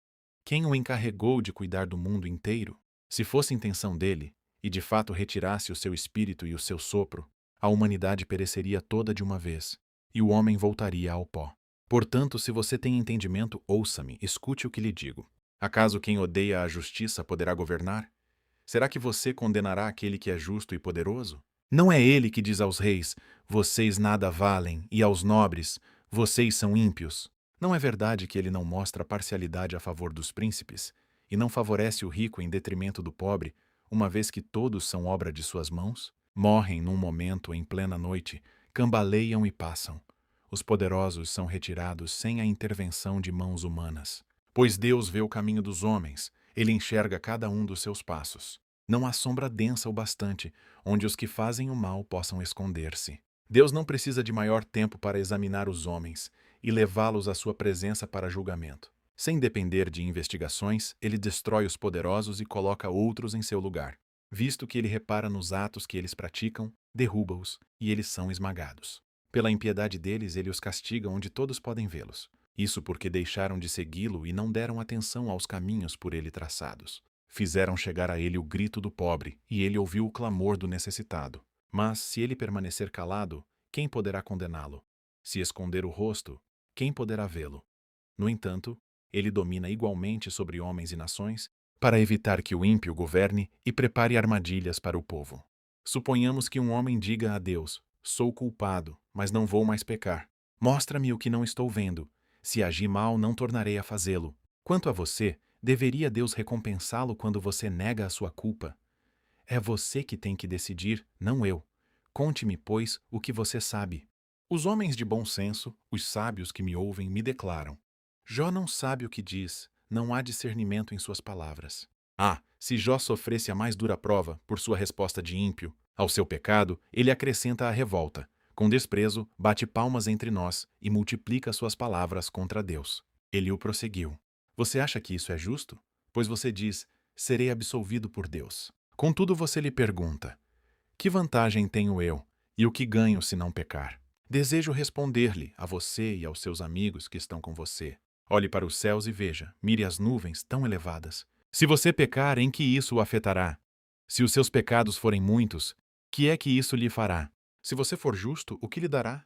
Quem o encarregou de cuidar do mundo inteiro? Se fosse intenção dele, e de fato retirasse o seu espírito e o seu sopro, a humanidade pereceria toda de uma vez, e o homem voltaria ao pó. Portanto, se você tem entendimento, ouça-me, escute o que lhe digo. Acaso quem odeia a justiça poderá governar? Será que você condenará aquele que é justo e poderoso? Não é ele que diz aos reis: vocês nada valem, e aos nobres: vocês são ímpios. Não é verdade que ele não mostra parcialidade a favor dos príncipes, e não favorece o rico em detrimento do pobre, uma vez que todos são obra de suas mãos? Morrem num momento em plena noite, cambaleiam e passam. Os poderosos são retirados sem a intervenção de mãos humanas. Pois Deus vê o caminho dos homens, ele enxerga cada um dos seus passos. Não há sombra densa o bastante, onde os que fazem o mal possam esconder-se. Deus não precisa de maior tempo para examinar os homens e levá-los à sua presença para julgamento. Sem depender de investigações, ele destrói os poderosos e coloca outros em seu lugar. Visto que ele repara nos atos que eles praticam, derruba-os e eles são esmagados. Pela impiedade deles, ele os castiga onde todos podem vê-los. Isso porque deixaram de segui-lo e não deram atenção aos caminhos por ele traçados. Fizeram chegar a ele o grito do pobre, e ele ouviu o clamor do necessitado. Mas, se ele permanecer calado, quem poderá condená-lo? Se esconder o rosto, quem poderá vê-lo? No entanto, ele domina igualmente sobre homens e nações, para evitar que o ímpio governe e prepare armadilhas para o povo. Suponhamos que um homem diga a Deus: sou culpado, mas não vou mais pecar. Mostra-me o que não estou vendo. Se agi mal, não tornarei a fazê-lo. Quanto a você, deveria Deus recompensá-lo quando você nega a sua culpa? É você que tem que decidir, não eu. Conte-me, pois, o que você sabe. Os homens de bom senso, os sábios que me ouvem, me declaram: Jó não sabe o que diz, não há discernimento em suas palavras. Ah, se Jó sofresse a mais dura prova por sua resposta de ímpio, ao seu pecado, ele acrescenta a revolta. Com desprezo, bate palmas entre nós e multiplica suas palavras contra Deus. Eliú prosseguiu: você acha que isso é justo? Pois você diz: serei absolvido por Deus. Contudo, você lhe pergunta: que vantagem tenho eu, e o que ganho se não pecar? Desejo responder-lhe, a você e aos seus amigos que estão com você. Olhe para os céus e veja, mire as nuvens tão elevadas. Se você pecar, em que isso o afetará? Se os seus pecados forem muitos, que é que isso lhe fará? Se você for justo, o que lhe dará?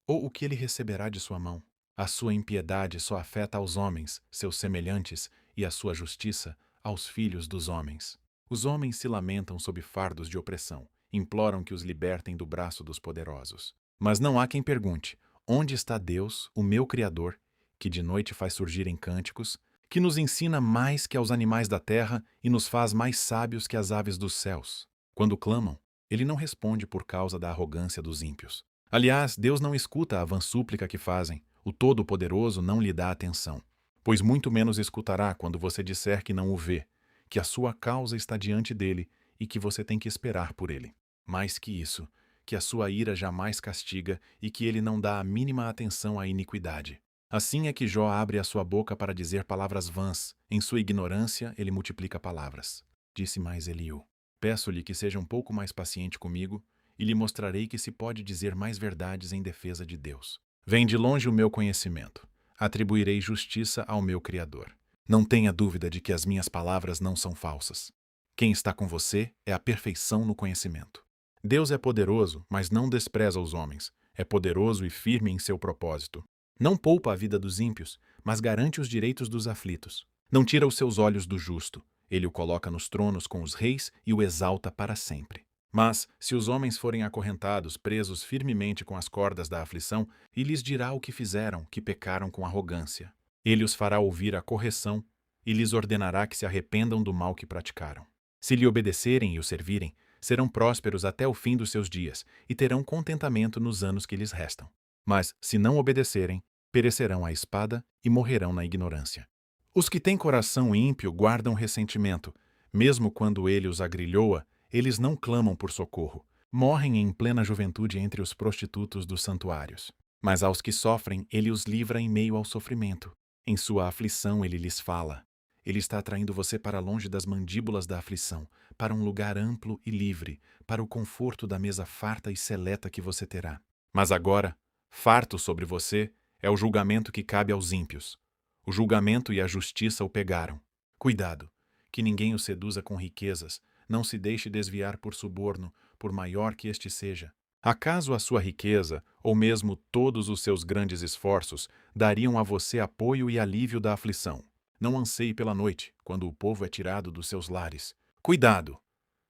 Ou o que ele receberá de sua mão? A sua impiedade só afeta aos homens, seus semelhantes, e a sua justiça aos filhos dos homens. Os homens se lamentam sob fardos de opressão, imploram que os libertem do braço dos poderosos. Mas não há quem pergunte: onde está Deus, o meu Criador, que de noite faz surgir em cânticos, que nos ensina mais que aos animais da terra e nos faz mais sábios que as aves dos céus? Quando clamam, ele não responde por causa da arrogância dos ímpios. Aliás, Deus não escuta a vã súplica que fazem, o Todo-Poderoso não lhe dá atenção, pois muito menos escutará quando você disser que não o vê, que a sua causa está diante dele e que você tem que esperar por ele. Mais que isso, que a sua ira jamais castiga e que ele não dá a mínima atenção à iniquidade. Assim é que Jó abre a sua boca para dizer palavras vãs. Em sua ignorância, ele multiplica palavras. Disse mais Eliú: peço-lhe que seja um pouco mais paciente comigo e lhe mostrarei que se pode dizer mais verdades em defesa de Deus. Vem de longe o meu conhecimento. Atribuirei justiça ao meu Criador. Não tenha dúvida de que as minhas palavras não são falsas. Quem está com você é a perfeição no conhecimento. Deus é poderoso, mas não despreza os homens. É poderoso e firme em seu propósito. Não poupa a vida dos ímpios, mas garante os direitos dos aflitos. Não tira os seus olhos do justo. Ele o coloca nos tronos com os reis e o exalta para sempre. Mas, se os homens forem acorrentados, presos firmemente com as cordas da aflição, e lhes dirá o que fizeram, que pecaram com arrogância. Ele os fará ouvir a correção e lhes ordenará que se arrependam do mal que praticaram. Se lhe obedecerem e o servirem, serão prósperos até o fim dos seus dias e terão contentamento nos anos que lhes restam. Mas, se não obedecerem, perecerão à espada e morrerão na ignorância. Os que têm coração ímpio guardam ressentimento. Mesmo quando ele os agrilhoa, eles não clamam por socorro. Morrem em plena juventude entre os prostitutos dos santuários. Mas aos que sofrem, ele os livra em meio ao sofrimento. Em sua aflição ele lhes fala. Ele está atraindo você para longe das mandíbulas da aflição, para um lugar amplo e livre, para o conforto da mesa farta e seleta que você terá. Mas agora, farto sobre você, é o julgamento que cabe aos ímpios. O julgamento e a justiça o pegaram. Cuidado, que ninguém o seduza com riquezas, não se deixe desviar por suborno, por maior que este seja. Acaso a sua riqueza, ou mesmo todos os seus grandes esforços, dariam a você apoio e alívio da aflição? Não anseie pela noite, quando o povo é tirado dos seus lares. Cuidado!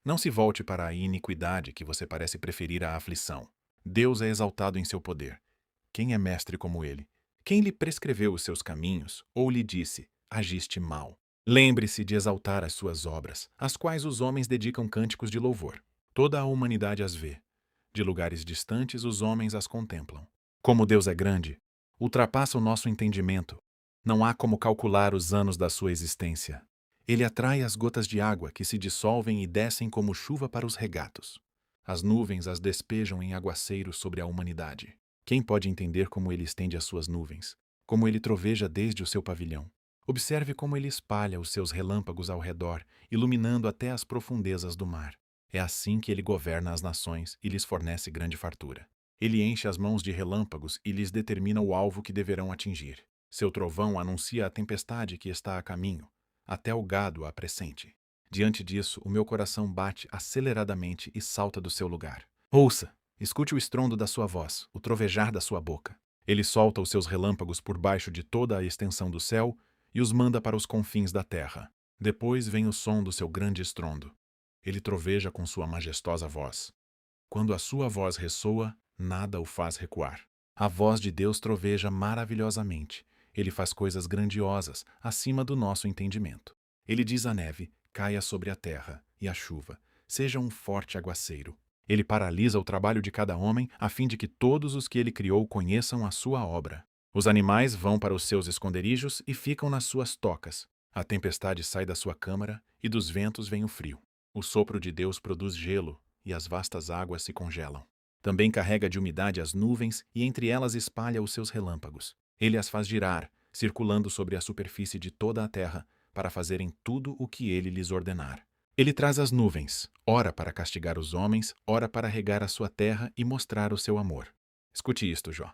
Não se volte para a iniquidade que você parece preferir à aflição. Deus é exaltado em seu poder. Quem é mestre como ele? Quem lhe prescreveu os seus caminhos, ou lhe disse, agiste mal? Lembre-se de exaltar as suas obras, às quais os homens dedicam cânticos de louvor. Toda a humanidade as vê. De lugares distantes os homens as contemplam. Como Deus é grande, ultrapassa o nosso entendimento. Não há como calcular os anos da sua existência. Ele atrai as gotas de água que se dissolvem e descem como chuva para os regatos. As nuvens as despejam em aguaceiros sobre a humanidade. Quem pode entender como ele estende as suas nuvens? Como ele troveja desde o seu pavilhão? Observe como ele espalha os seus relâmpagos ao redor, iluminando até as profundezas do mar. É assim que ele governa as nações e lhes fornece grande fartura. Ele enche as mãos de relâmpagos e lhes determina o alvo que deverão atingir. Seu trovão anuncia a tempestade que está a caminho. Até o gado a pressente. Diante disso, o meu coração bate aceleradamente e salta do seu lugar. Ouça! Escute o estrondo da sua voz, o trovejar da sua boca. Ele solta os seus relâmpagos por baixo de toda a extensão do céu e os manda para os confins da terra. Depois vem o som do seu grande estrondo. Ele troveja com sua majestosa voz. Quando a sua voz ressoa, nada o faz recuar. A voz de Deus troveja maravilhosamente. Ele faz coisas grandiosas, acima do nosso entendimento. Ele diz à neve, caia sobre a terra, e à chuva, seja um forte aguaceiro. Ele paralisa o trabalho de cada homem, a fim de que todos os que ele criou conheçam a sua obra. Os animais vão para os seus esconderijos e ficam nas suas tocas. A tempestade sai da sua câmara, e dos ventos vem o frio. O sopro de Deus produz gelo, e as vastas águas se congelam. Também carrega de umidade as nuvens, e entre elas espalha os seus relâmpagos. Ele as faz girar, circulando sobre a superfície de toda a terra, para fazerem tudo o que ele lhes ordenar. Ele traz as nuvens, ora para castigar os homens, ora para regar a sua terra e mostrar o seu amor. Escute isto, Jó.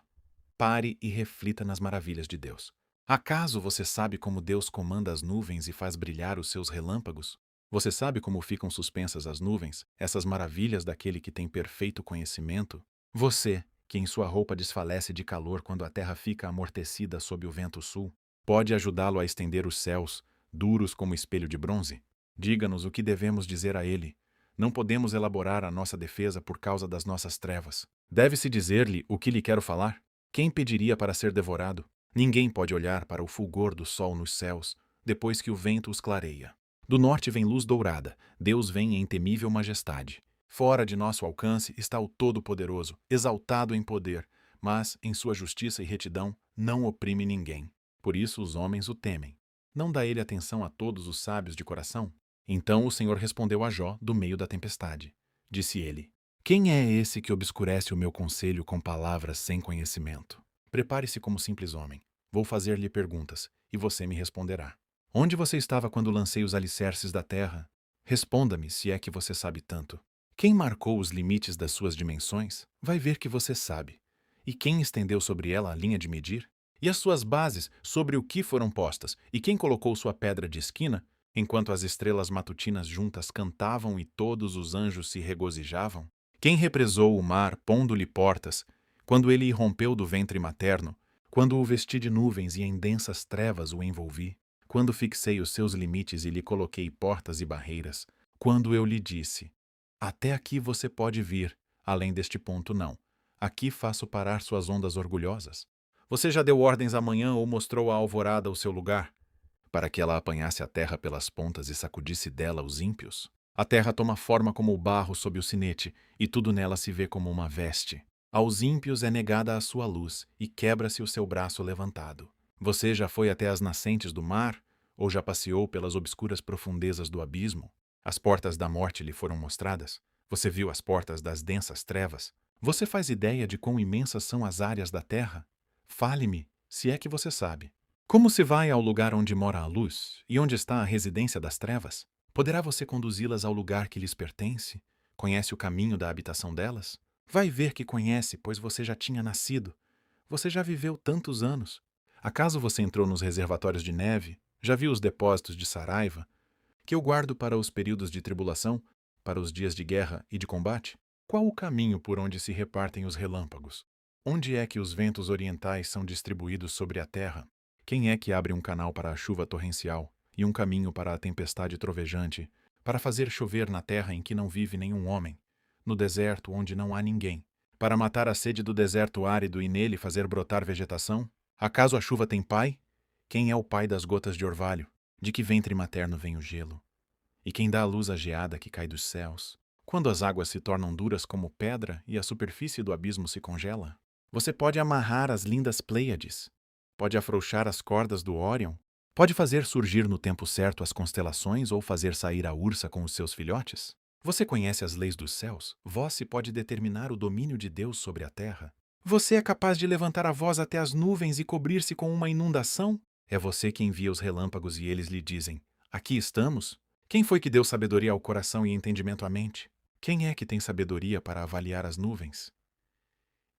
Pare e reflita nas maravilhas de Deus. Acaso você sabe como Deus comanda as nuvens e faz brilhar os seus relâmpagos? Você sabe como ficam suspensas as nuvens, essas maravilhas daquele que tem perfeito conhecimento? Você, que em sua roupa desfalece de calor quando a terra fica amortecida sob o vento sul, pode ajudá-lo a estender os céus, duros como espelho de bronze? Diga-nos o que devemos dizer a ele. Não podemos elaborar a nossa defesa por causa das nossas trevas. Deve-se dizer-lhe o que lhe quero falar? Quem pediria para ser devorado? Ninguém pode olhar para o fulgor do sol nos céus, depois que o vento os clareia. Do norte vem luz dourada, Deus vem em temível majestade. Fora de nosso alcance está o Todo-Poderoso, exaltado em poder, mas, em sua justiça e retidão, não oprime ninguém. Por isso os homens o temem. Não dá ele atenção a todos os sábios de coração? Então o Senhor respondeu a Jó do meio da tempestade. Disse ele: Quem é esse que obscurece o meu conselho com palavras sem conhecimento? Prepare-se como simples homem. Vou fazer-lhe perguntas, e você me responderá. Onde você estava quando lancei os alicerces da terra? Responda-me, se é que você sabe tanto. Quem marcou os limites das suas dimensões? Vai ver que você sabe. E quem estendeu sobre ela a linha de medir? E as suas bases, sobre o que foram postas? E quem colocou sua pedra de esquina? Enquanto as estrelas matutinas juntas cantavam e todos os anjos se regozijavam? Quem represou o mar, pondo-lhe portas, quando ele irrompeu do ventre materno, quando o vesti de nuvens e em densas trevas o envolvi, quando fixei os seus limites e lhe coloquei portas e barreiras, quando eu lhe disse: até aqui você pode vir, além deste ponto não. Aqui faço parar suas ondas orgulhosas. Você já deu ordens amanhã ou mostrou à alvorada o seu lugar, para que ela apanhasse a terra pelas pontas e sacudisse dela os ímpios? A terra toma forma como o barro sob o sinete, e tudo nela se vê como uma veste. Aos ímpios é negada a sua luz, e quebra-se o seu braço levantado. Você já foi até as nascentes do mar, ou já passeou pelas obscuras profundezas do abismo? As portas da morte lhe foram mostradas? Você viu as portas das densas trevas? Você faz ideia de quão imensas são as áreas da terra? Fale-me, se é que você sabe. Como se vai ao lugar onde mora a luz, e onde está a residência das trevas? Poderá você conduzi-las ao lugar que lhes pertence? Conhece o caminho da habitação delas? Vai ver que conhece, pois você já tinha nascido. Você já viveu tantos anos. Acaso você entrou nos reservatórios de neve? Já viu os depósitos de Saraiva, que eu guardo para os períodos de tribulação, para os dias de guerra e de combate? Qual o caminho por onde se repartem os relâmpagos? Onde é que os ventos orientais são distribuídos sobre a terra? Quem é que abre um canal para a chuva torrencial e um caminho para a tempestade trovejante, para fazer chover na terra em que não vive nenhum homem, no deserto onde não há ninguém, para matar a sede do deserto árido e nele fazer brotar vegetação? Acaso a chuva tem pai? Quem é o pai das gotas de orvalho? De que ventre materno vem o gelo? E quem dá a luz à geada que cai dos céus? Quando as águas se tornam duras como pedra e a superfície do abismo se congela? Você pode amarrar as lindas Pleiades, pode afrouxar as cordas do Órion, pode fazer surgir no tempo certo as constelações ou fazer sair a ursa com os seus filhotes? Você conhece as leis dos céus? Vós se pode determinar o domínio de Deus sobre a terra? Você é capaz de levantar a voz até as nuvens e cobrir-se com uma inundação? É você que envia os relâmpagos e eles lhe dizem: aqui estamos? Quem foi que deu sabedoria ao coração e entendimento à mente? Quem é que tem sabedoria para avaliar as nuvens?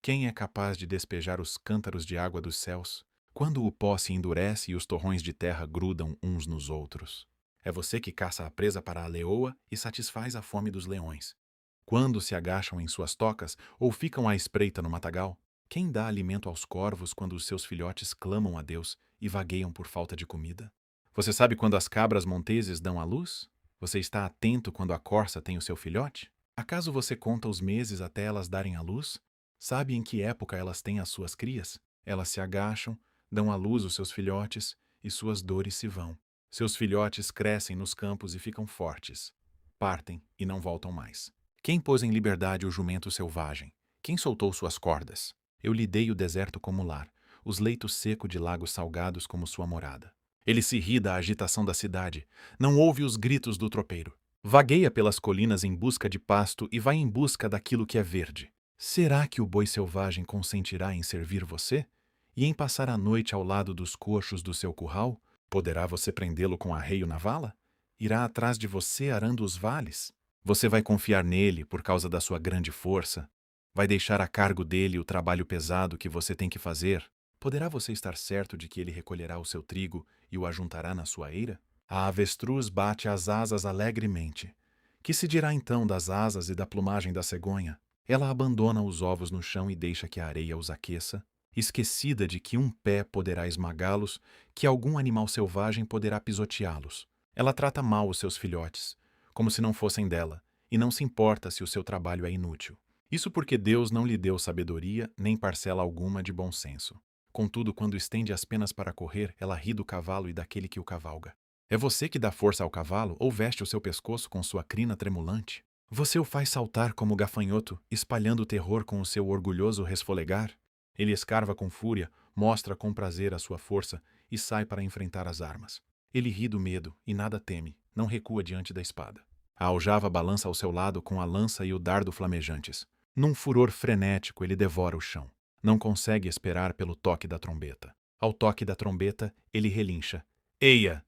Quem é capaz de despejar os cântaros de água dos céus, quando o pó se endurece e os torrões de terra grudam uns nos outros? É você que caça a presa para a leoa e satisfaz a fome dos leões. Quando se agacham em suas tocas ou ficam à espreita no matagal? Quem dá alimento aos corvos quando os seus filhotes clamam a Deus e vagueiam por falta de comida? Você sabe quando as cabras monteses dão à luz? Você está atento quando a corça tem o seu filhote? Acaso você conta os meses até elas darem à luz? Sabe em que época elas têm as suas crias? Elas se agacham, dão à luz os seus filhotes, e suas dores se vão. Seus filhotes crescem nos campos e ficam fortes. Partem e não voltam mais. Quem pôs em liberdade o jumento selvagem? Quem soltou suas cordas? Eu lhe dei o deserto como lar, os leitos secos de lagos salgados como sua morada. Ele se ri da agitação da cidade, não ouve os gritos do tropeiro. Vagueia pelas colinas em busca de pasto e vai em busca daquilo que é verde. Será que o boi selvagem consentirá em servir você? E em passar a noite ao lado dos coxos do seu curral? Poderá você prendê-lo com arreio na vala? Irá atrás de você arando os vales? Você vai confiar nele por causa da sua grande força? Vai deixar a cargo dele o trabalho pesado que você tem que fazer? Poderá você estar certo de que ele recolherá o seu trigo e o ajuntará na sua eira? A avestruz bate as asas alegremente. Que se dirá então das asas e da plumagem da cegonha? Ela abandona os ovos no chão e deixa que a areia os aqueça, esquecida de que um pé poderá esmagá-los, que algum animal selvagem poderá pisoteá-los. Ela trata mal os seus filhotes, como se não fossem dela, e não se importa se o seu trabalho é inútil. Isso porque Deus não lhe deu sabedoria nem parcela alguma de bom senso. Contudo, quando estende as penas para correr, ela ri do cavalo e daquele que o cavalga. É você que dá força ao cavalo ou veste o seu pescoço com sua crina tremulante? Você o faz saltar como gafanhoto, espalhando terror com o seu orgulhoso resfolegar? Ele escarva com fúria, mostra com prazer a sua força e sai para enfrentar as armas. Ele ri do medo e nada teme, não recua diante da espada. A aljava balança ao seu lado com a lança e o dardo flamejantes. Num furor frenético, ele devora o chão. Não consegue esperar pelo toque da trombeta. Ao toque da trombeta, ele relincha. Eia!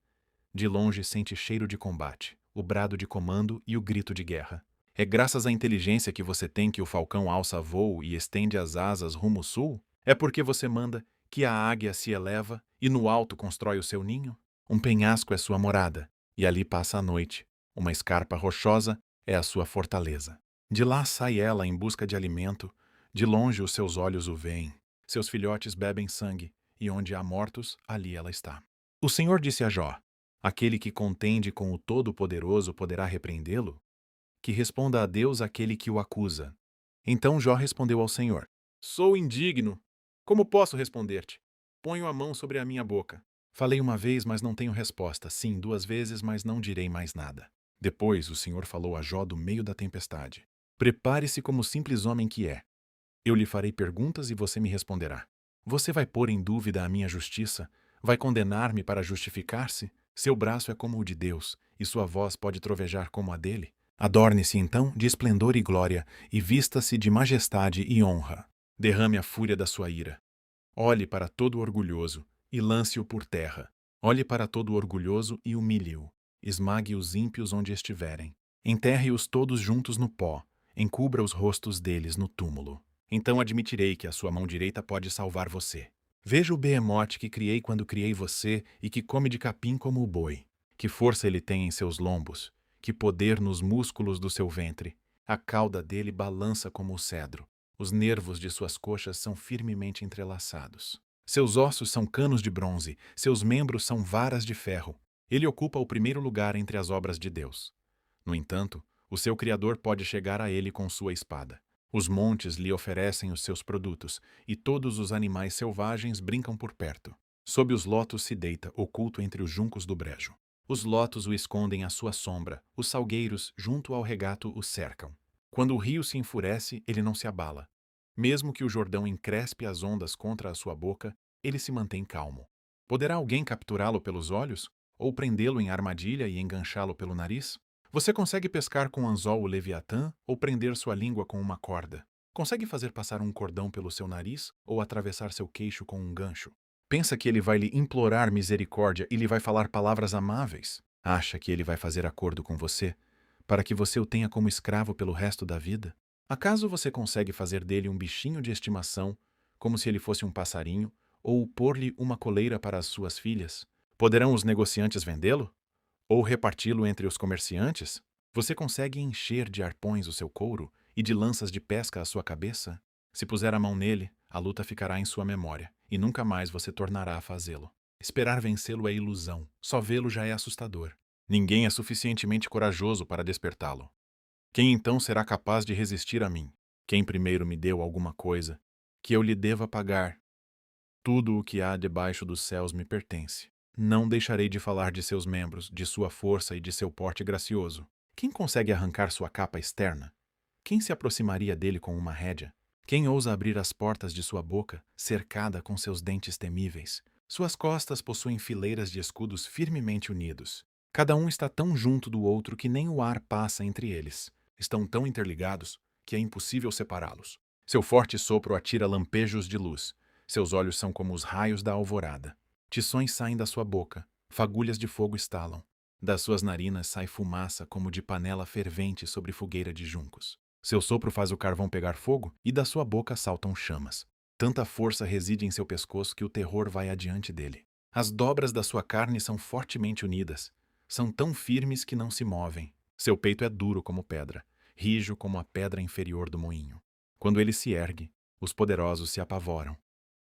De longe sente cheiro de combate, o brado de comando e o grito de guerra. É graças à inteligência que você tem que o falcão alça voo e estende as asas rumo sul? É porque você manda que a águia se eleva e no alto constrói o seu ninho? Um penhasco é sua morada, e ali passa a noite. Uma escarpa rochosa é a sua fortaleza. De lá sai ela em busca de alimento, de longe os seus olhos o veem. Seus filhotes bebem sangue, e onde há mortos, ali ela está. O Senhor disse a Jó: aquele que contende com o Todo-Poderoso poderá repreendê-lo? Que responda a Deus aquele que o acusa. Então Jó respondeu ao Senhor: Sou indigno. Como posso responder-te? Ponho a mão sobre a minha boca. Falei uma vez, mas não tenho resposta. Sim, 2 vezes, mas não direi mais nada. Depois o Senhor falou a Jó do meio da tempestade: Prepare-se como simples homem que é. Eu lhe farei perguntas e você me responderá. Você vai pôr em dúvida a minha justiça? Vai condenar-me para justificar-se? Seu braço é como o de Deus, e sua voz pode trovejar como a dele. Adorne-se então de esplendor e glória, e vista-se de majestade e honra. Derrame a fúria da sua ira. Olhe para todo orgulhoso, e lance-o por terra. Olhe para todo orgulhoso e humilhe-o. Esmague os ímpios onde estiverem. Enterre-os todos juntos no pó. Encubra os rostos deles no túmulo. Então admitirei que a sua mão direita pode salvar você. Veja o behemote que criei quando criei você e que come de capim como o boi. Que força ele tem em seus lombos, que poder nos músculos do seu ventre. A cauda dele balança como o cedro. Os nervos de suas coxas são firmemente entrelaçados. Seus ossos são canos de bronze, seus membros são varas de ferro. Ele ocupa o primeiro lugar entre as obras de Deus. No entanto, o seu Criador pode chegar a ele com sua espada. Os montes lhe oferecem os seus produtos, e todos os animais selvagens brincam por perto. Sob os lotos se deita, oculto entre os juncos do brejo. Os lotos o escondem à sua sombra, os salgueiros, junto ao regato, o cercam. Quando o rio se enfurece, ele não se abala. Mesmo que o Jordão encrespe as ondas contra a sua boca, ele se mantém calmo. Poderá alguém capturá-lo pelos olhos? Ou prendê-lo em armadilha e enganchá-lo pelo nariz? Você consegue pescar com anzol o Leviatã ou prender sua língua com uma corda? Consegue fazer passar um cordão pelo seu nariz ou atravessar seu queixo com um gancho? Pensa que ele vai lhe implorar misericórdia e lhe vai falar palavras amáveis? Acha que ele vai fazer acordo com você, para que você o tenha como escravo pelo resto da vida? Acaso você consegue fazer dele um bichinho de estimação, como se ele fosse um passarinho, ou pôr-lhe uma coleira para as suas filhas? Poderão os negociantes vendê-lo? Ou reparti-lo entre os comerciantes? Você consegue encher de arpões o seu couro e de lanças de pesca a sua cabeça? Se puser a mão nele, a luta ficará em sua memória, e nunca mais você tornará a fazê-lo. Esperar vencê-lo é ilusão, só vê-lo já é assustador. Ninguém é suficientemente corajoso para despertá-lo. Quem então será capaz de resistir a mim? Quem primeiro me deu alguma coisa, que eu lhe deva pagar? Tudo o que há debaixo dos céus me pertence. Não deixarei de falar de seus membros, de sua força e de seu porte gracioso. Quem consegue arrancar sua capa externa? Quem se aproximaria dele com uma rédea? Quem ousa abrir as portas de sua boca, cercada com seus dentes temíveis? Suas costas possuem fileiras de escudos firmemente unidos. Cada um está tão junto do outro que nem o ar passa entre eles. Estão tão interligados que é impossível separá-los. Seu forte sopro atira lampejos de luz. Seus olhos são como os raios da alvorada. Tições saem da sua boca, fagulhas de fogo estalam. Das suas narinas sai fumaça como de panela fervente sobre fogueira de juncos. Seu sopro faz o carvão pegar fogo e da sua boca saltam chamas. Tanta força reside em seu pescoço que o terror vai adiante dele. As dobras da sua carne são fortemente unidas. São tão firmes que não se movem. Seu peito é duro como pedra, rijo como a pedra inferior do moinho. Quando ele se ergue, os poderosos se apavoram.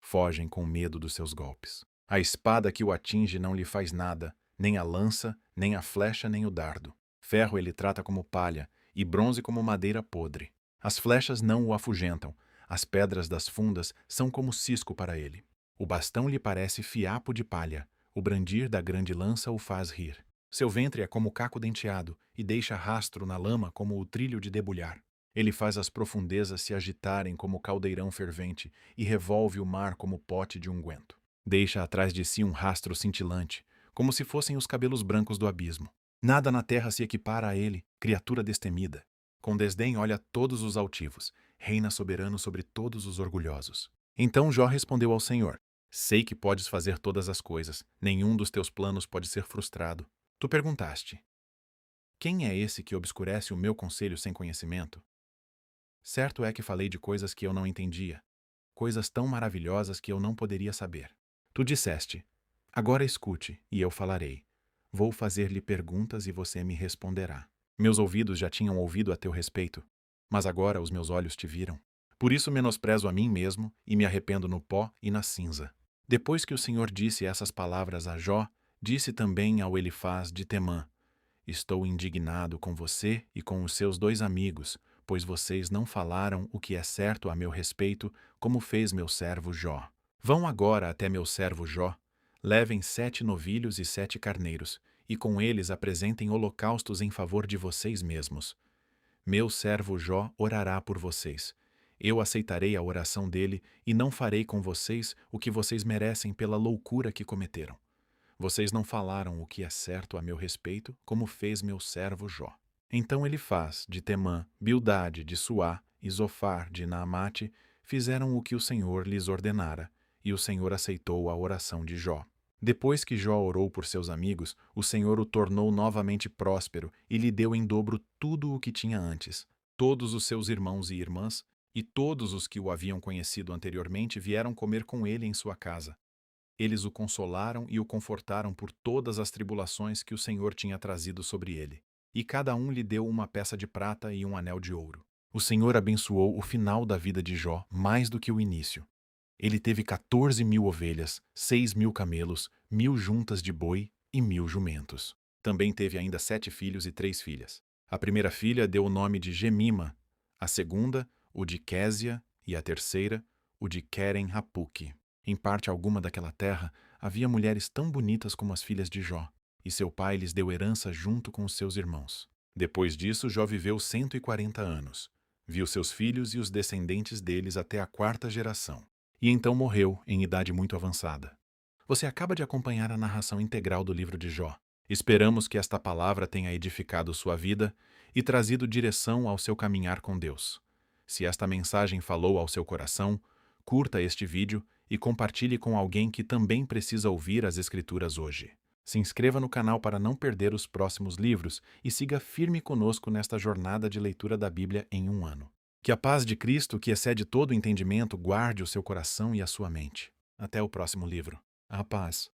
Fogem com medo dos seus golpes. A espada que o atinge não lhe faz nada, nem a lança, nem a flecha nem o dardo. Ferro ele trata como palha, e bronze como madeira podre. As flechas não o afugentam, as pedras das fundas são como cisco para ele. O bastão lhe parece fiapo de palha, o brandir da grande lança o faz rir. Seu ventre é como caco denteado, e deixa rastro na lama como o trilho de debulhar. Ele faz as profundezas se agitarem como caldeirão fervente, e revolve o mar como pote de unguento. Deixa atrás de si um rastro cintilante, como se fossem os cabelos brancos do abismo. Nada na terra se equipara a ele, criatura destemida. Com desdém olha todos os altivos, reina soberano sobre todos os orgulhosos. Então Jó respondeu ao Senhor: Sei que podes fazer todas as coisas, nenhum dos teus planos pode ser frustrado. Tu perguntaste: Quem é esse que obscurece o meu conselho sem conhecimento? Certo é que falei de coisas que eu não entendia, coisas tão maravilhosas que eu não poderia saber. Tu disseste: Agora escute, e eu falarei. Vou fazer-lhe perguntas e você me responderá. Meus ouvidos já tinham ouvido a teu respeito, mas agora os meus olhos te viram. Por isso menosprezo a mim mesmo e me arrependo no pó e na cinza. Depois que o Senhor disse essas palavras a Jó, disse também ao Elifaz de Temã: Estou indignado com você e com os seus 2 amigos, pois vocês não falaram o que é certo a meu respeito, como fez meu servo Jó. Vão agora até meu servo Jó, levem 7 novilhos e 7 carneiros, e com eles apresentem holocaustos em favor de vocês mesmos. Meu servo Jó orará por vocês. Eu aceitarei a oração dele e não farei com vocês o que vocês merecem pela loucura que cometeram. Vocês não falaram o que é certo a meu respeito, como fez meu servo Jó. Então Elifaz, de Temã, Bildade, de Suá, e Zofar, de Naamate, fizeram o que o Senhor lhes ordenara, e o Senhor aceitou a oração de Jó. Depois que Jó orou por seus amigos, o Senhor o tornou novamente próspero e lhe deu em dobro tudo o que tinha antes. Todos os seus irmãos e irmãs, e todos os que o haviam conhecido anteriormente vieram comer com ele em sua casa. Eles o consolaram e o confortaram por todas as tribulações que o Senhor tinha trazido sobre ele. E cada um lhe deu uma peça de prata e um anel de ouro. O Senhor abençoou o final da vida de Jó mais do que o início. Ele teve 14.000 ovelhas, 6.000 camelos, 1.000 juntas de boi e 1.000 jumentos. Também teve ainda 7 filhos e 3 filhas. A primeira filha deu o nome de Gemima, a segunda, o de Késia, e a terceira, o de Queren-Hapuque. Em parte alguma daquela terra, havia mulheres tão bonitas como as filhas de Jó, e seu pai lhes deu herança junto com os seus irmãos. Depois disso, Jó viveu 140 anos. Viu seus filhos e os descendentes deles até a 4ª geração. E então morreu em idade muito avançada. Você acaba de acompanhar a narração integral do livro de Jó. Esperamos que esta palavra tenha edificado sua vida e trazido direção ao seu caminhar com Deus. Se esta mensagem falou ao seu coração, curta este vídeo e compartilhe com alguém que também precisa ouvir as Escrituras hoje. Se inscreva no canal para não perder os próximos livros e siga firme conosco nesta jornada de leitura da Bíblia em um ano. Que a paz de Cristo, que excede todo entendimento, guarde o seu coração e a sua mente. Até o próximo livro. A paz.